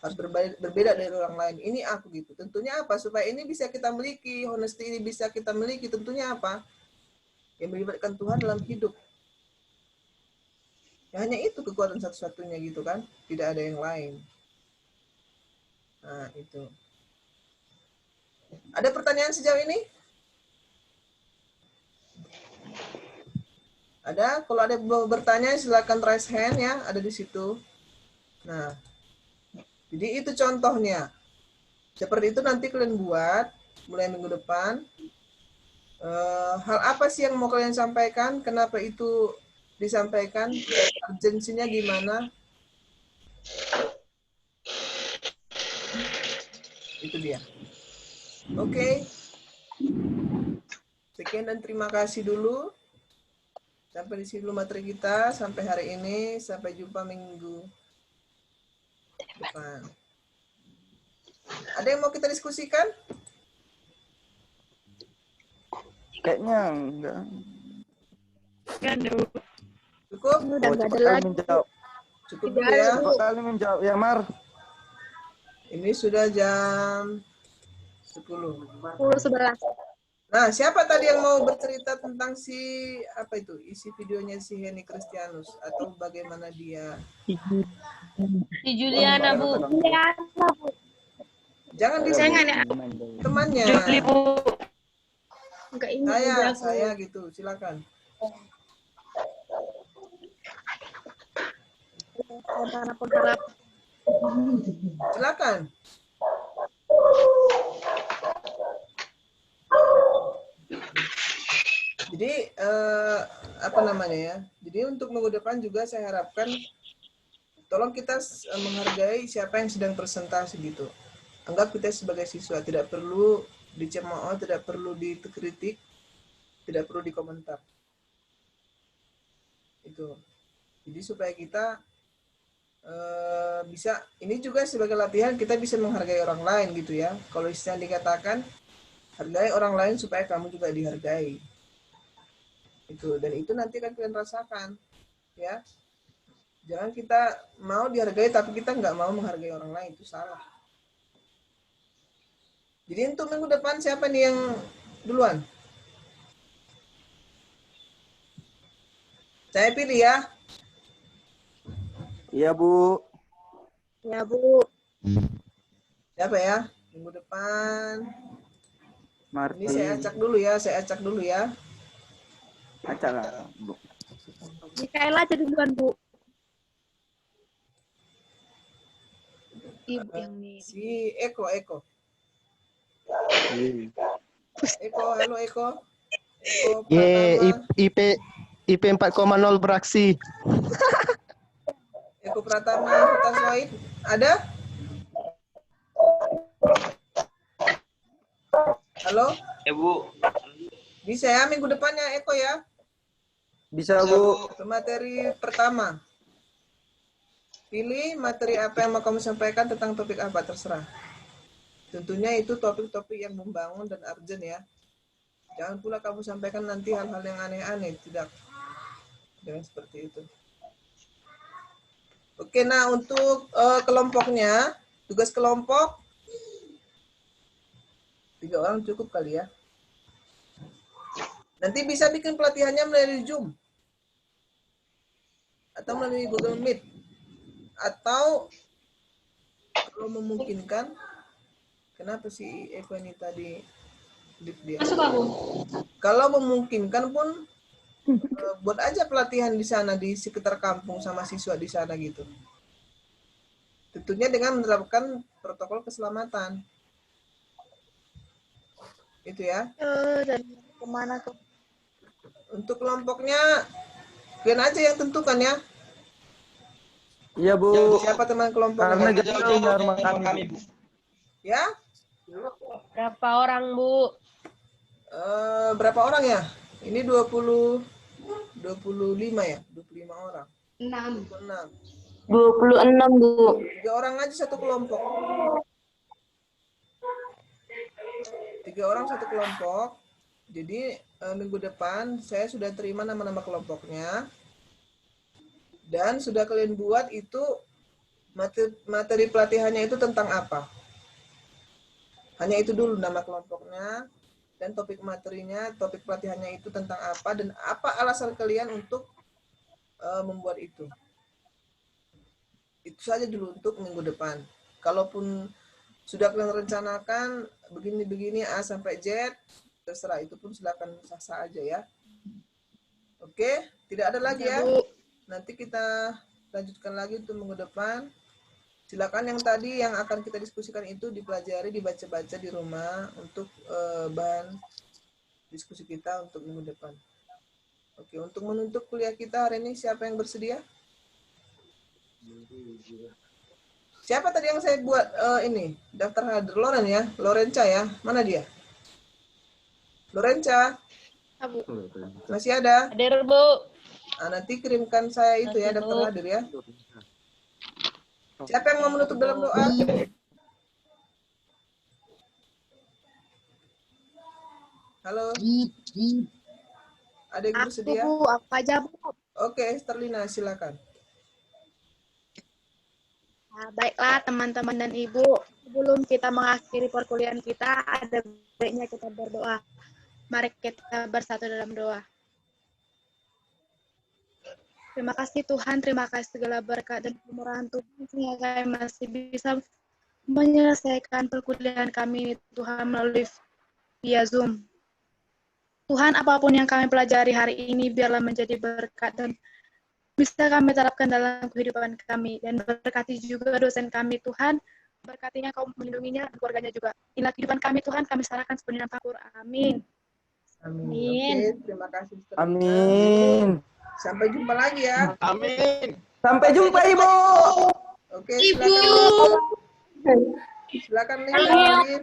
harus berbeda dari orang lain. Ini aku gitu. Tentunya apa? Supaya ini bisa kita miliki, honesty ini bisa kita miliki. Tentunya apa? Yang melibatkan Tuhan dalam hidup. Ya, hanya itu kekuatan satu-satunya gitu kan, tidak ada yang lain. Nah itu. Ada pertanyaan sejauh ini? Ada? Kalau ada bertanya silakan raise hand ya, ada di situ. Nah, jadi itu contohnya. Seperti itu nanti kalian buat mulai minggu depan. Hal apa sih yang mau kalian sampaikan? Kenapa itu disampaikan? Urgensinya gimana? Itu dia. Oke. Sekian dan terima kasih dulu. Sampai di sini dulu materi kita. Sampai hari ini. Sampai jumpa minggu depan. Ada yang mau kita diskusikan? Kayaknya enggak. Cukup? Cepat kali menjawab. Cukup dulu ya. Cepat kali menjawab ya, Mar. Ini sudah jam 10. 10:11. Nah, siapa tadi yang mau bercerita tentang isi videonya si Henny Kristianus atau bagaimana dia? Si Juliana, Bu. Jangan di temannya. Juli, Bu. Enggak ini Saya gitu, silakan. Silakan. Jadi Jadi untuk minggu depan juga saya harapkan tolong kita menghargai siapa yang sedang presentasi gitu. Anggap kita sebagai siswa, tidak perlu dicemooh, tidak perlu dikritik, tidak perlu dikomentar. Itu. Jadi supaya kita bisa, ini juga sebagai latihan kita bisa menghargai orang lain gitu ya. Kalau istilah dikatakan hargai orang lain supaya kamu juga dihargai. Itu, dan itu nanti akan kalian rasakan ya. Jangan kita mau dihargai tapi kita nggak mau menghargai orang lain, itu salah. Jadi untuk minggu depan siapa nih yang duluan? Saya pilih ya. Iya, Bu. Ya, Bu. Siapa ya? Minggu depan. Ini saya acak dulu ya, Acak lah, Bu. Mikaela jadi duluan, Bu. Ibu yang ini. Si Eko. Eko, halo Eko. Eko Pratama. IP 4,0 beraksi. Eko Pratama, Huta Swahid. Ada? Halo? Bu. Bisa ya minggu depannya Eko ya? Bisa, Bu. Ke materi pertama. Pilih materi apa yang mau kamu sampaikan tentang topik apa, terserah. Tentunya itu topik-topik yang membangun dan urgent ya. Jangan pula kamu sampaikan nanti hal-hal yang aneh-aneh, tidak. Jangan seperti itu. Oke, nah untuk kelompoknya, tugas kelompok 3 orang cukup kali ya. Nanti bisa bikin pelatihannya melalui Zoom atau melalui Google Meet, atau kalau memungkinkan, kenapa si Eko ini tadi dia? Kalau memungkinkan pun buat aja pelatihan di sana di sekitar kampung sama siswa di sana gitu. Tentunya dengan menerapkan protokol keselamatan. Itu ya. Dan kemana tuh? Untuk kelompoknya, kalian aja yang tentukan ya. Iya, Bu. Siapa teman kelompoknya? Karena jauh dari rumah kami, Bu. Ya? Berapa orang, Bu? Berapa orang ya? Ini 25 ya? 25 orang. 6. 26, Bu. 3 orang aja satu kelompok. 3 orang satu kelompok. Jadi minggu depan saya sudah terima nama-nama kelompoknya. Dan sudah kalian buat itu materi pelatihannya itu tentang apa. Hanya itu dulu nama kelompoknya dan topik materinya, topik pelatihannya itu tentang apa dan apa alasan kalian untuk membuat itu. Itu saja dulu untuk minggu depan. Kalaupun sudah kalian rencanakan begini-begini A sampai Z, terserah, itu pun silakan sah-sah aja ya. Oke, tidak ada lagi ya. Nanti kita lanjutkan lagi untuk minggu depan. Silakan yang tadi yang akan kita diskusikan itu dipelajari, dibaca-baca di rumah untuk bahan diskusi kita untuk minggu depan. Oke, untuk menutup kuliah kita hari ini siapa yang bersedia? Siapa tadi yang saya buat ini daftar hadir? Loren ya, Lorenca ya. Mana dia? Lorenca. Masih ada? Hadir, Bu. Nah, nanti kirimkan saya itu ya daftar hadir ya. Siapa yang mau menutup dalam doa? Halo. Ada yang bersedia? Bu, apa aja, Bu? Oke, Sterlina silakan. Nah, baiklah teman-teman dan Ibu, sebelum kita mengakhiri perkuliahan kita, ada baiknya kita berdoa. Mari kita bersatu dalam doa. Terima kasih Tuhan, terima kasih segala berkat dan kemurahan Tuhan, sehingga kami masih bisa menyelesaikan perkuliahan kami Tuhan melalui via Zoom. Tuhan, apapun yang kami pelajari hari ini, biarlah menjadi berkat dan bisa kami terapkan dalam kehidupan kami. Dan berkati juga dosen kami, Tuhan. Berkatinya kau melindunginya dan keluarganya juga. Inilah kehidupan kami, Tuhan. Kami serahkan sepenuhnya Tuhan. Amin. Amin. Oke, terima kasih. Amin. Sampai jumpa lagi ya. Amin. Sampai jumpa, Ibu. Oke, silakan. Silakan nih.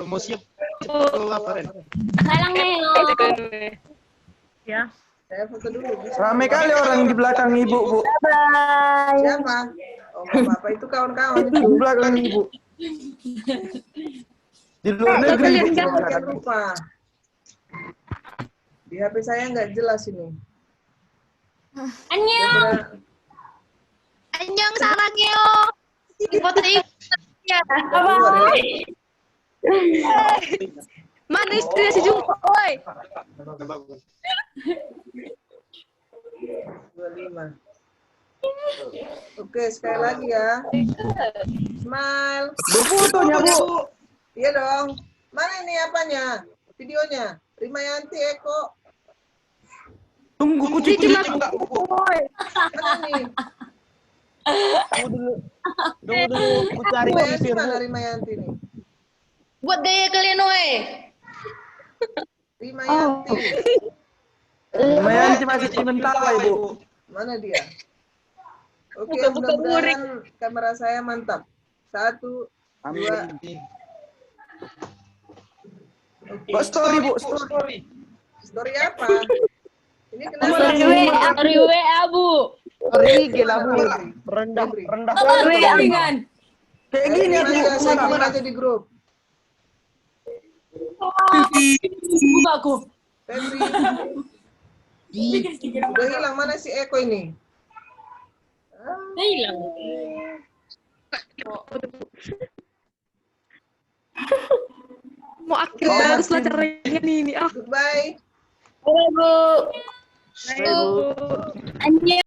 Mau siap. Salam, Neo. Ya. Saya foto dulu. Ramai kali orang di belakang Ibu, Bu. Bye. Siapa? Oh, Bapak itu kawan-kawan itu. Di belakang Ibu. Di luar negeri. Jangan lupa. Di HP saya nggak jelas ini. Annyeong. Annyeong sarangyo. Foto Ibu. Ya. Mana istri si Jumbo, oi. 25. Oke, sekali lagi ya. Smile. Berfotonya, Bu. Iya dong. Mana ini apanya? Videonya. Rimayanti Eko. Tunggu kucing enggak. Mana nih? Tunggu dulu, ku cari di Rimayanti mana Facebook. Rimayanti nih? Buat gaya kalian, woi. Rimayanti. Rimayanti masih di Mentawai, Bu. Mana dia? Oke, Buka-buka mudah-mudahan kamera saya mantap. 1, 2. Oke. Buat story, Bu, story. Story apa? Ini kenapa? Story WA, Bu. Story gila, Bu. Rendah. Ringan. Kayak gini aku Saya kirim aja di grup. Buka aku. Febri. Udah hilang, mana si Eko ini? Hilang. Mau akhir bagus lah caranya ini. Goodbye. Halo, Bu. Ayo. Annyeong.